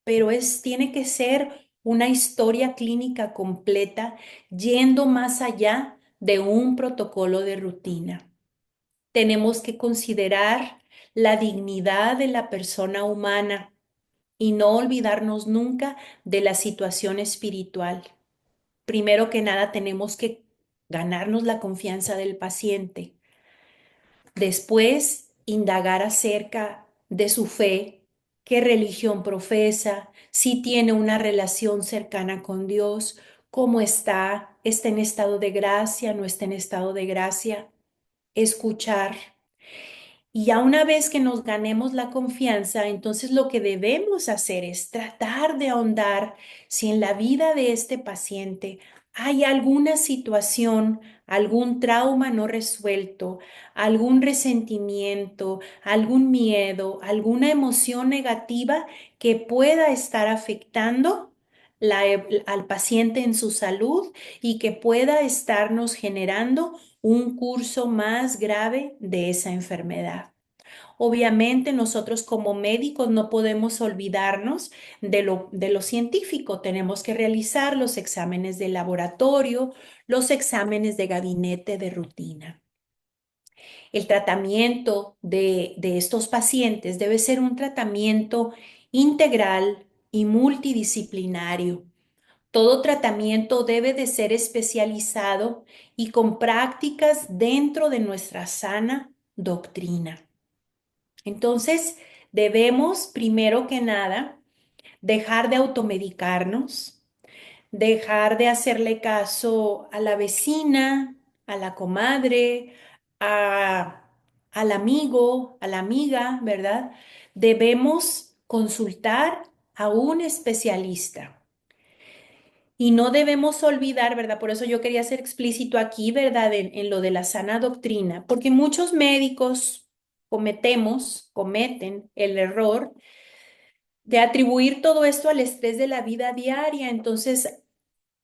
pero tiene que ser una historia clínica completa yendo más allá de un protocolo de rutina. Tenemos que considerar la dignidad de la persona humana y no olvidarnos nunca de la situación espiritual. Primero que nada, tenemos que ganarnos la confianza del paciente. Después, indagar acerca de su fe, qué religión profesa, si tiene una relación cercana con Dios, cómo está en estado de gracia, no está en estado de gracia, escuchar. Y ya una vez que nos ganemos la confianza, entonces lo que debemos hacer es tratar de ahondar si en la vida de este paciente hay alguna situación, algún trauma no resuelto, algún resentimiento, algún miedo, alguna emoción negativa que pueda estar afectando al paciente en su salud y que pueda estarnos generando un curso más grave de esa enfermedad. Obviamente nosotros como médicos no podemos olvidarnos de lo científico. Tenemos que realizar los exámenes de laboratorio, los exámenes de gabinete de rutina. El tratamiento de estos pacientes debe ser un tratamiento integral y multidisciplinario. Todo tratamiento debe de ser especializado y con prácticas dentro de nuestra sana doctrina. Entonces, debemos, primero que nada, dejar de automedicarnos, dejar de hacerle caso a la vecina, a la comadre, a, al amigo, a la amiga, ¿verdad? Debemos consultar a un especialista. Y no debemos olvidar, ¿verdad? Por eso yo quería ser explícito aquí, ¿verdad? En lo de la sana doctrina, porque muchos médicos cometen el error de atribuir todo esto al estrés de la vida diaria. Entonces,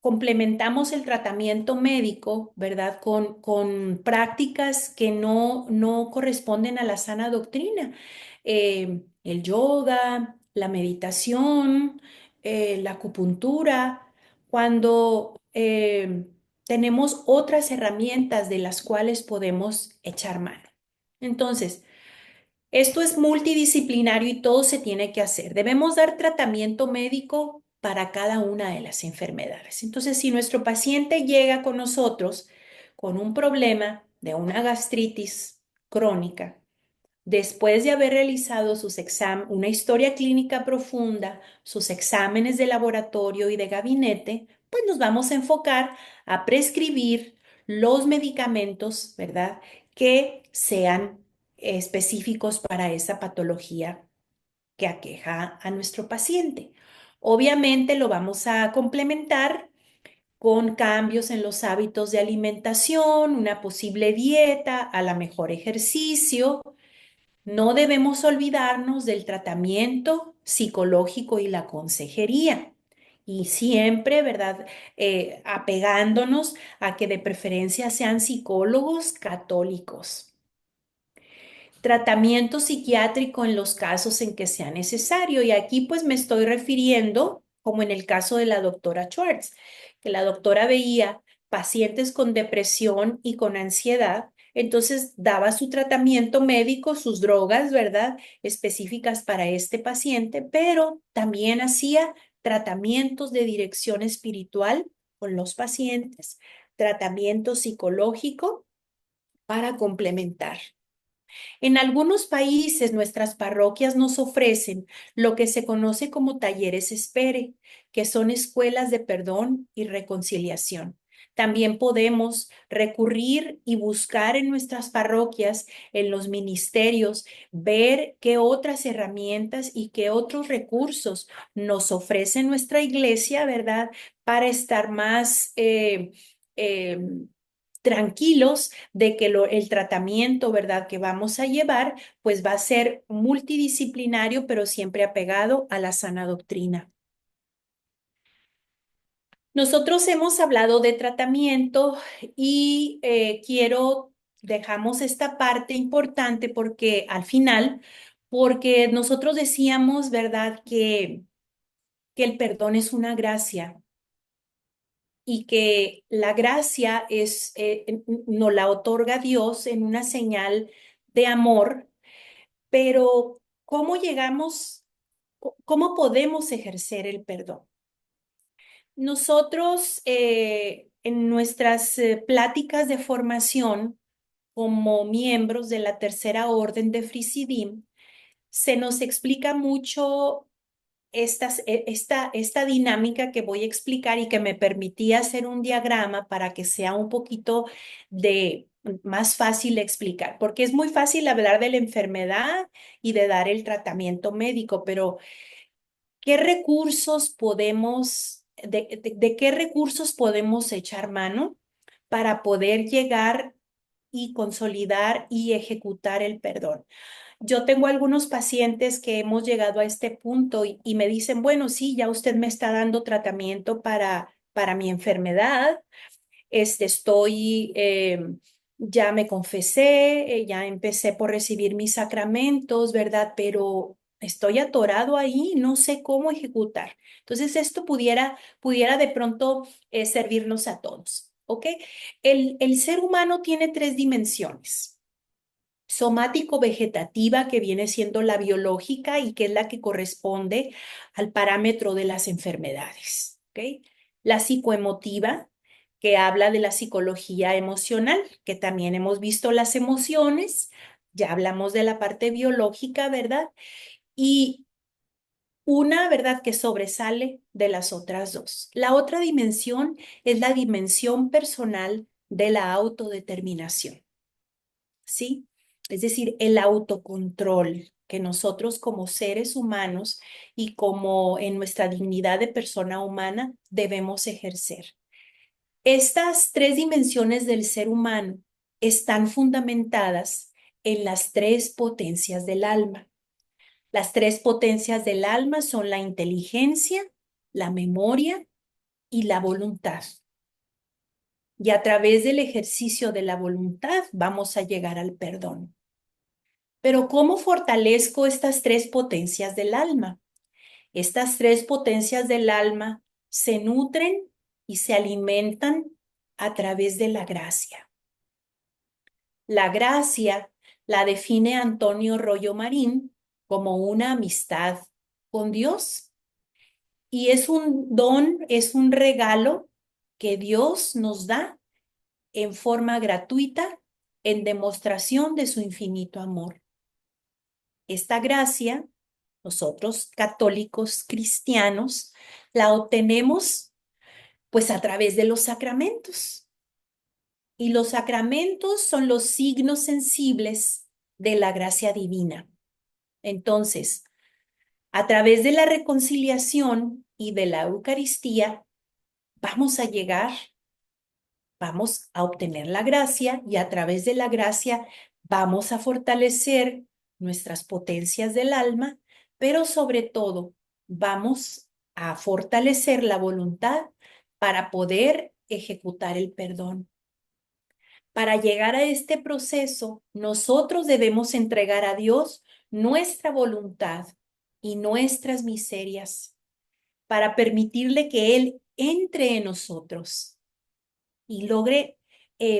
complementamos el tratamiento médico, ¿verdad? Con prácticas que no corresponden a la sana doctrina. El yoga, la meditación, la acupuntura, cuando tenemos otras herramientas de las cuales podemos echar mano. Entonces, esto es multidisciplinario y todo se tiene que hacer. Debemos dar tratamiento médico para cada una de las enfermedades. Entonces, si nuestro paciente llega con nosotros con un problema de una gastritis crónica, después de haber realizado una historia clínica profunda, sus exámenes de laboratorio y de gabinete, pues nos vamos a enfocar a prescribir los medicamentos, ¿verdad? Que sean específicos para esa patología que aqueja a nuestro paciente. Obviamente lo vamos a complementar con cambios en los hábitos de alimentación, una posible dieta, a la mejor ejercicio. No debemos olvidarnos del tratamiento psicológico y la consejería. Y siempre, ¿verdad? Apegándonos a que de preferencia sean psicólogos católicos. Tratamiento psiquiátrico en los casos en que sea necesario. Y aquí pues me estoy refiriendo, como en el caso de la doctora Schwartz, que la doctora veía pacientes con depresión y con ansiedad, entonces daba su tratamiento médico, sus drogas, ¿verdad? Específicas para este paciente, pero también hacía tratamientos de dirección espiritual con los pacientes, tratamiento psicológico para complementar. En algunos países, nuestras parroquias nos ofrecen lo que se conoce como talleres espere, que son escuelas de perdón y reconciliación. También podemos recurrir y buscar en nuestras parroquias, en los ministerios, ver qué otras herramientas y qué otros recursos nos ofrece nuestra iglesia, ¿verdad? Para estar más eh, tranquilos de que el tratamiento, ¿verdad?, que vamos a llevar, pues va a ser multidisciplinario, pero siempre apegado a la sana doctrina. Nosotros hemos hablado de tratamiento y dejamos esta parte importante porque al final, porque nosotros decíamos, ¿verdad?, que el perdón es una gracia y que la gracia nos la otorga Dios en una señal de amor, pero ¿cómo llegamos, cómo podemos ejercer el perdón? Nosotros en nuestras pláticas de formación como miembros de la Tercera Orden de Frisidim, se nos explica mucho esta dinámica que voy a explicar y que me permitía hacer un diagrama para que sea un poquito de más fácil de explicar, porque es muy fácil hablar de la enfermedad y de dar el tratamiento médico, pero ¿qué recursos podemos, de qué recursos podemos echar mano para poder llegar y consolidar y ejecutar el perdón? Yo tengo algunos pacientes que hemos llegado a este punto y me dicen, bueno, sí, ya usted me está dando tratamiento para mi enfermedad, estoy, ya me confesé, ya empecé por recibir mis sacramentos, ¿verdad? Pero estoy atorado ahí, no sé cómo ejecutar. Entonces, esto pudiera de pronto servirnos a todos, ¿ok? El ser humano tiene tres dimensiones: somático-vegetativa, que viene siendo la biológica y que es la que corresponde al parámetro de las enfermedades, ¿ok? La psicoemotiva, que habla de la psicología emocional, que también hemos visto las emociones, ya hablamos de la parte biológica, ¿verdad? Y una, ¿verdad?, que sobresale de las otras dos. La otra dimensión es la dimensión personal de la autodeterminación. ¿Sí? Es decir, el autocontrol que nosotros como seres humanos y como en nuestra dignidad de persona humana debemos ejercer. Estas tres dimensiones del ser humano están fundamentadas en las tres potencias del alma. Las tres potencias del alma son la inteligencia, la memoria y la voluntad. Y a través del ejercicio de la voluntad vamos a llegar al perdón. Pero ¿cómo fortalezco estas tres potencias del alma? Estas tres potencias del alma se nutren y se alimentan a través de la gracia. La gracia la define Antonio Rollo Marín como una amistad con Dios, y es un don, es un regalo que Dios nos da en forma gratuita en demostración de su infinito amor. Esta gracia, nosotros católicos cristianos, la obtenemos pues a través de los sacramentos. Y los sacramentos son los signos sensibles de la gracia divina. Entonces, a través de la reconciliación y de la Eucaristía, vamos a llegar, vamos a obtener la gracia, y a través de la gracia vamos a fortalecer nuestras potencias del alma, pero sobre todo vamos a fortalecer la voluntad para poder ejecutar el perdón. Para llegar a este proceso, nosotros debemos entregar a Dios nuestra voluntad y nuestras miserias para permitirle que Él entre en nosotros y logre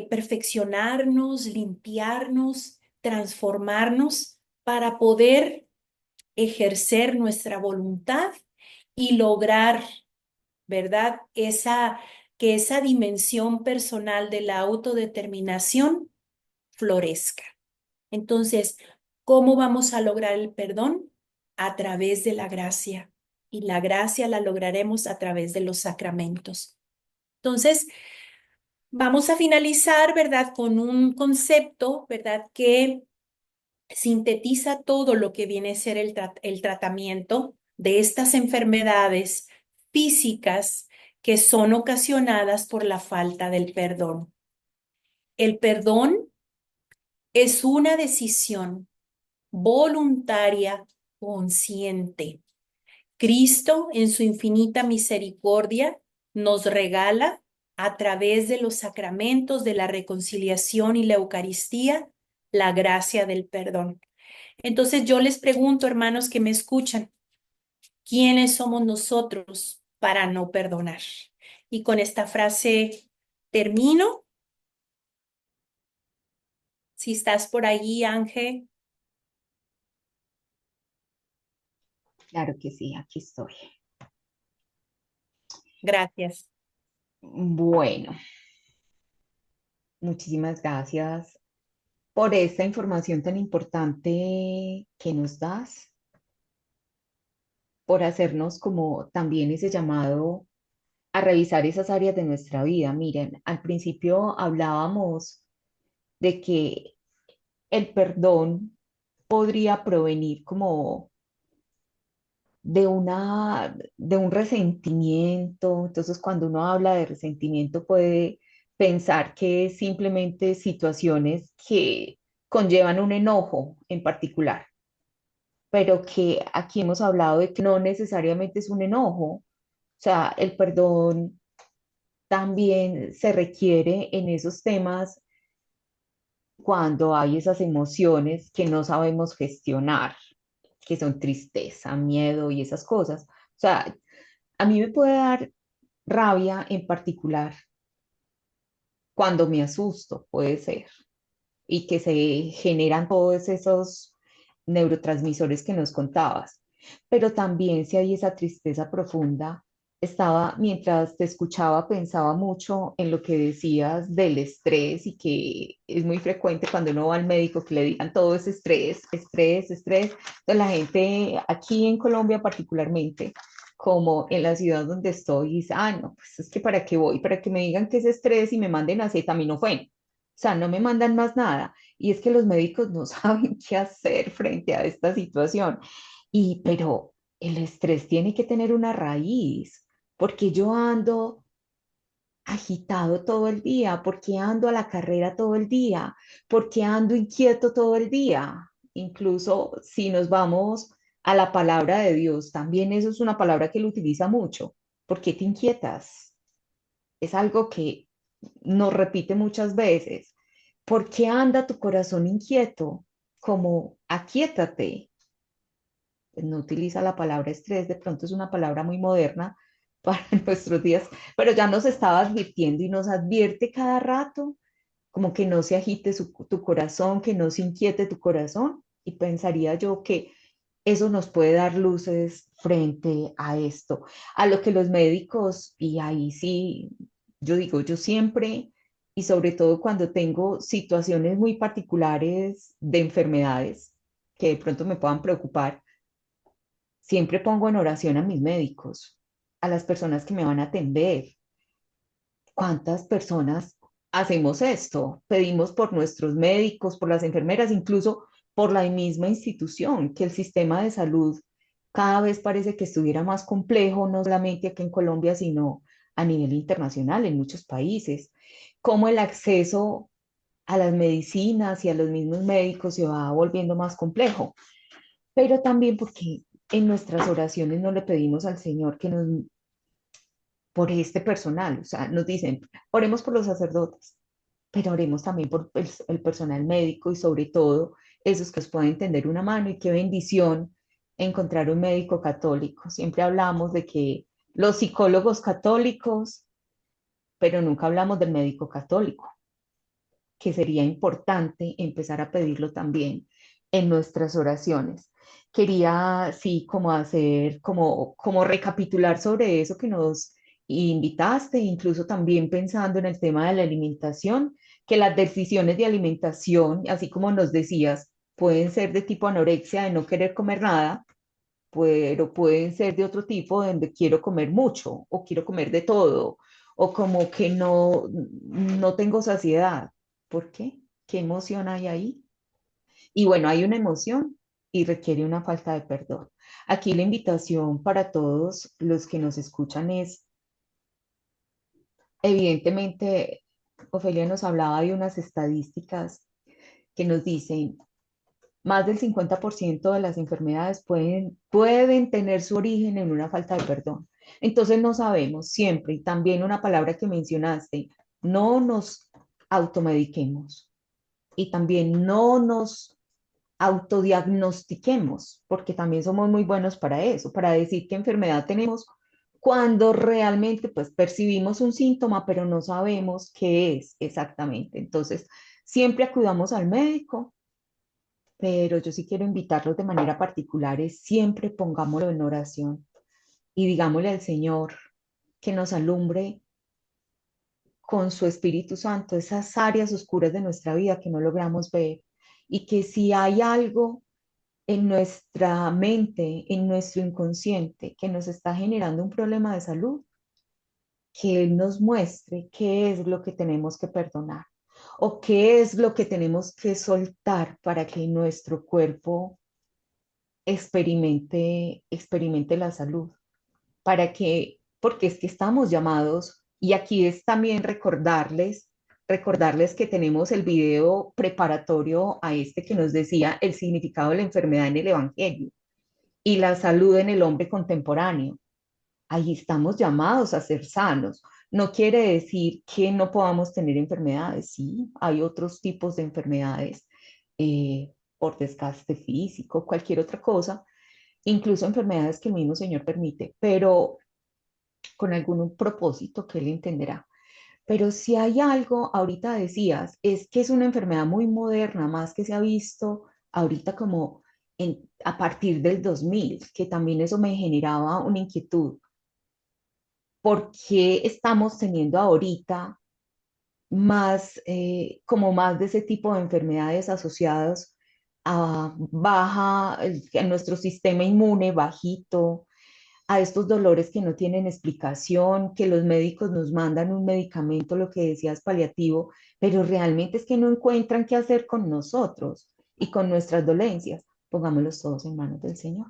perfeccionarnos, limpiarnos, transformarnos para poder ejercer nuestra voluntad y lograr, ¿verdad? Que esa dimensión personal de la autodeterminación florezca. Entonces, ¿cómo vamos a lograr el perdón? A través de la gracia. Y la gracia la lograremos a través de los sacramentos. Entonces, vamos a finalizar, ¿verdad?, con un concepto, ¿verdad?, que sintetiza todo lo que viene a ser el tratamiento de estas enfermedades físicas que son ocasionadas por la falta del perdón. El perdón es una decisión voluntaria, consciente. Cristo, en su infinita misericordia, nos regala a través de los sacramentos de la reconciliación y la Eucaristía la gracia del perdón. Entonces yo les pregunto, hermanos que me escuchan, ¿quiénes somos nosotros para no perdonar? Y con esta frase termino. Si estás por ahí, Ángel, Claro que sí, aquí estoy. gracias. Bueno, muchísimas gracias. por esta información tan importante que nos das, por hacernos como también ese llamado a revisar esas áreas de nuestra vida. Miren, al principio hablábamos de que el perdón podría provenir como de un resentimiento. Entonces, cuando uno habla de resentimiento, puede pensar que es simplemente situaciones que conllevan un enojo en particular, pero que aquí hemos hablado de que no necesariamente es un enojo. O sea, el perdón también se requiere en esos temas cuando hay esas emociones que no sabemos gestionar, que son tristeza, miedo y esas cosas. O sea, a mí me puede dar rabia en particular cuando me asusto, puede ser, y que se generan todos esos neurotransmisores que nos contabas. Pero también si hay esa tristeza profunda, estaba, mientras te escuchaba, pensaba mucho en lo que decías del estrés y que es muy frecuente cuando uno va al médico que le digan todo es estrés, estrés, estrés. Entonces la gente aquí en Colombia particularmente, como en la ciudad donde estoy, dice, ah, no, pues es que para qué voy, para que me digan que es estrés y me manden acetaminofén. O sea, no me mandan más nada. Y es que los médicos no saben qué hacer frente a esta situación. Pero el estrés tiene que tener una raíz, porque yo ando agitado todo el día, porque ando a la carrera todo el día, porque ando inquieto todo el día. Incluso si nos vamos a la palabra de Dios, también eso es una palabra que él utiliza mucho. ¿Por qué te inquietas? Es algo que nos repite muchas veces. ¿Por qué anda tu corazón inquieto? Como aquíétate. Pues no utiliza la palabra estrés, de pronto es una palabra muy moderna para nuestros días, pero ya nos estaba advirtiendo y nos advierte cada rato, como que no se agite tu corazón, que no se inquiete tu corazón. Y pensaría yo que eso nos puede dar luces frente a esto, a lo que los médicos, y ahí sí, yo digo, yo siempre, y sobre todo cuando tengo situaciones muy particulares de enfermedades que de pronto me puedan preocupar, siempre pongo en oración a mis médicos, a las personas que me van a atender. ¿Cuántas personas hacemos esto? Pedimos por nuestros médicos, por las enfermeras, incluso por la misma institución, que el sistema de salud cada vez parece que estuviera más complejo, no solamente aquí en Colombia, sino a nivel internacional, en muchos países. Cómo el acceso a las medicinas y a los mismos médicos se va volviendo más complejo, pero también porque en nuestras oraciones no le pedimos al Señor que nos por este personal. O sea, nos dicen, oremos por los sacerdotes, pero oremos también por el personal médico y sobre todo esos que os pueden tender una mano y qué bendición encontrar un médico católico. Siempre hablamos de que los psicólogos católicos, pero nunca hablamos del médico católico, que sería importante empezar a pedirlo también en nuestras oraciones. Quería, sí, como hacer, como recapitular sobre eso que nos invitaste, incluso también pensando en el tema de la alimentación, que las decisiones de alimentación, así como nos decías, pueden ser de tipo anorexia, de no querer comer nada, pero pueden ser de otro tipo, donde quiero comer mucho o quiero comer de todo, o como que no tengo saciedad. ¿Por qué? ¿Qué emoción hay ahí? Y bueno, hay una emoción y requiere una falta de perdón. Aquí la invitación para todos los que nos escuchan es, evidentemente, Ofelia nos hablaba de unas estadísticas que nos dicen más del 50% de las enfermedades pueden tener su origen en una falta de perdón. Entonces no sabemos siempre, y también una palabra que mencionaste, no nos automediquemos y también no nos autodiagnostiquemos, porque también somos muy buenos para eso, para decir qué enfermedad tenemos cuando realmente pues percibimos un síntoma, pero no sabemos qué es exactamente. Entonces, siempre acudamos al médico, pero yo sí quiero invitarlos de manera particular, es siempre pongámoslo en oración y digámosle al Señor que nos alumbre con su Espíritu Santo esas áreas oscuras de nuestra vida que no logramos ver y que si hay algo en nuestra mente, en nuestro inconsciente, que nos está generando un problema de salud, que Él nos muestre qué es lo que tenemos que perdonar o qué es lo que tenemos que soltar para que nuestro cuerpo experimente la salud, para que, porque es que estamos llamados, y aquí es también recordarles que tenemos el video preparatorio a este que nos decía el significado de la enfermedad en el Evangelio y la salud en el hombre contemporáneo. Ahí estamos llamados a ser sanos. No quiere decir que no podamos tener enfermedades, sí, hay otros tipos de enfermedades, por desgaste físico, cualquier otra cosa, incluso enfermedades que el mismo Señor permite, pero con algún propósito que Él entenderá. Pero si hay algo, ahorita decías, es que es una enfermedad muy moderna, más que se ha visto ahorita como a partir del 2000, que también eso me generaba una inquietud. ¿Por qué estamos teniendo ahorita más, como más de ese tipo de enfermedades asociadas a a nuestro sistema inmune bajito, a estos dolores que no tienen explicación, que los médicos nos mandan un medicamento, lo que decías, paliativo, pero realmente es que no encuentran qué hacer con nosotros y con nuestras dolencias? Pongámoslos todos en manos del Señor.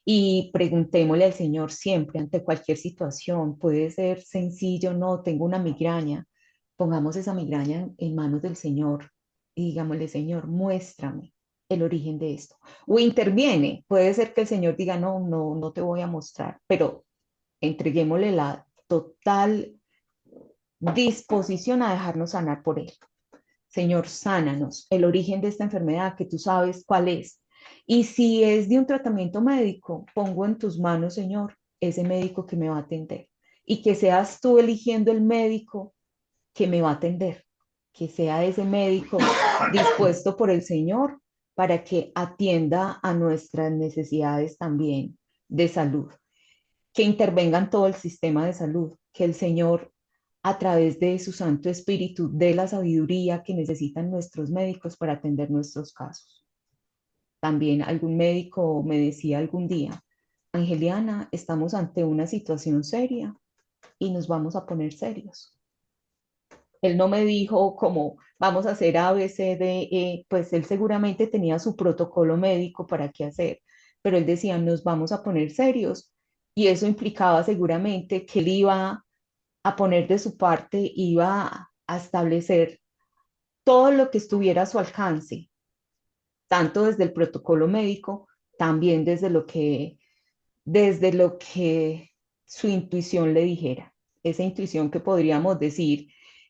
Y preguntémosle al Señor siempre ante cualquier situación. Puede ser sencillo, no, tengo una migraña. Pongamos esa migraña en manos del Señor y digámosle, Señor, muéstrame el origen de esto. O interviene. Puede ser que el Señor diga, no, no, no te voy a mostrar, pero entreguémosle la total disposición a dejarnos sanar por Él. Señor, sánanos el origen de esta enfermedad que tú sabes cuál es. Y si es de un tratamiento médico, pongo en tus manos, Señor, ese médico que me va a atender. Y que seas tú eligiendo el médico que me va a atender. Que sea ese médico dispuesto por el Señor para que atienda a nuestras necesidades también de salud. Que intervenga en todo el sistema de salud. Que el Señor a través de su Santo Espíritu, de la sabiduría que necesitan nuestros médicos para atender nuestros casos. También algún médico me decía algún día, Angeliana, estamos ante una situación seria y nos vamos a poner serios. Él no me dijo como vamos a hacer A, B, C, D, E, pues él seguramente tenía su protocolo médico para qué hacer, pero él decía, nos vamos a poner serios y eso implicaba seguramente que él iba a poner de su parte, iba a establecer todo lo que estuviera a su alcance, tanto desde el protocolo médico, también desde lo que su intuición le dijera. Esa intuición que podríamos decir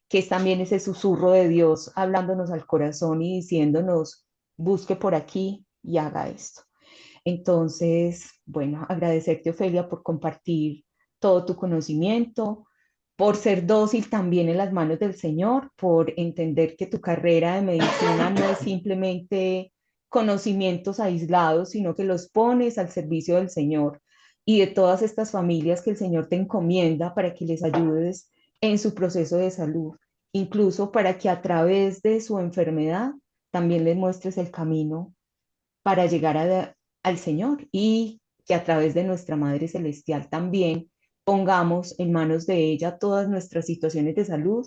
que es también ese susurro de Dios hablándonos al corazón y diciéndonos, busque por aquí y haga esto. Entonces, bueno, agradecerte, Ofelia, por compartir todo tu conocimiento, por ser dócil también en las manos del Señor, por entender que tu carrera de medicina no es simplemente conocimientos aislados, sino que los pones al servicio del Señor y de todas estas familias que el Señor te encomienda para que les ayudes en su proceso de salud, incluso para que a través de su enfermedad también les muestres el camino para llegar al Señor y que a través de nuestra Madre Celestial también pongamos en manos de ella todas nuestras situaciones de salud,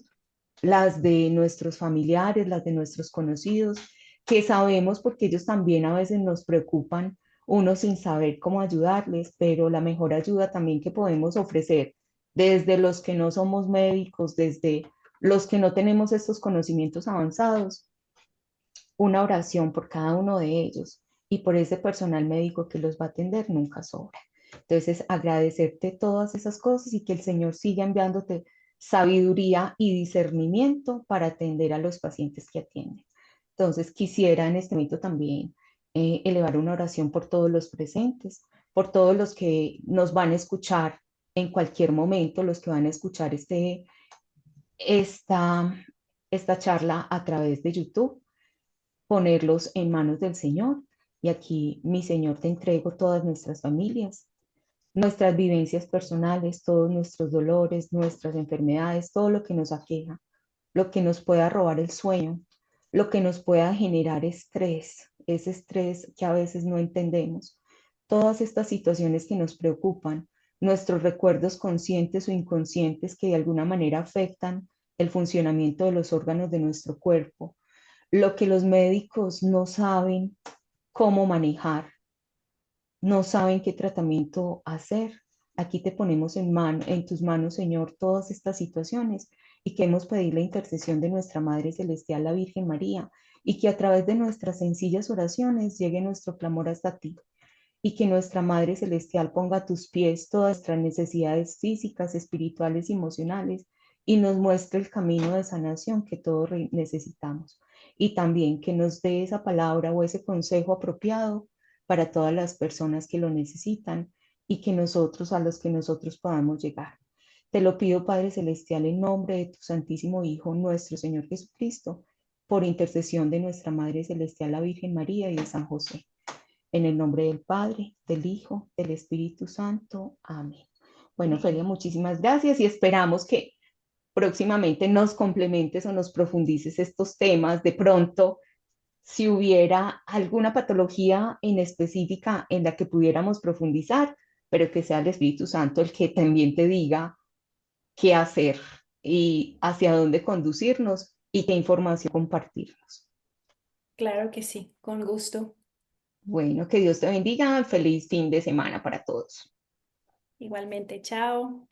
las de nuestros familiares, las de nuestros conocidos, que sabemos porque ellos también a veces nos preocupan, uno sin saber cómo ayudarles, pero la mejor ayuda también que podemos ofrecer desde los que no somos médicos, desde los que no tenemos estos conocimientos avanzados, una oración por cada uno de ellos y por ese personal médico que los va a atender nunca sobra. Entonces, agradecerte todas esas cosas y que el Señor siga enviándote sabiduría y discernimiento para atender a los pacientes que atienden. Entonces, quisiera en este momento también elevar una oración por todos los presentes, por todos los que nos van a escuchar en cualquier momento, los que van a escuchar esta, esta charla a través de YouTube, ponerlos en manos del Señor. Y aquí, mi Señor, te entrego todas nuestras familias, nuestras vivencias personales, todos nuestros dolores, nuestras enfermedades, todo lo que nos aqueja, lo que nos pueda robar el sueño, lo que nos pueda generar estrés, ese estrés que a veces no entendemos, todas estas situaciones que nos preocupan, nuestros recuerdos conscientes o inconscientes que de alguna manera afectan el funcionamiento de los órganos de nuestro cuerpo, lo que los médicos no saben cómo manejar, no saben qué tratamiento hacer. Aquí te ponemos en tus manos, Señor, todas estas situaciones y queremos pedir la intercesión de nuestra Madre Celestial, la Virgen María, y que a través de nuestras sencillas oraciones llegue nuestro clamor hasta ti y que nuestra Madre Celestial ponga a tus pies todas nuestras necesidades físicas, espirituales y emocionales y nos muestre el camino de sanación que todos necesitamos. Y también que nos dé esa palabra o ese consejo apropiado para todas las personas que lo necesitan y que nosotros, a los que nosotros podamos llegar. Te lo pido, Padre Celestial, en nombre de tu Santísimo Hijo, nuestro Señor Jesucristo, por intercesión de nuestra Madre Celestial, la Virgen María y de San José. En el nombre del Padre, del Hijo, del Espíritu Santo. Amén. Bueno, Felia, muchísimas gracias y esperamos que próximamente nos complementes o nos profundices estos temas. De pronto, si hubiera alguna patología en específica en la que pudiéramos profundizar, pero que sea el Espíritu Santo el que también te diga qué hacer y hacia dónde conducirnos y qué información compartirnos. Claro que sí, con gusto. Bueno, que Dios te bendiga. Feliz fin de semana para todos. Igualmente, chao.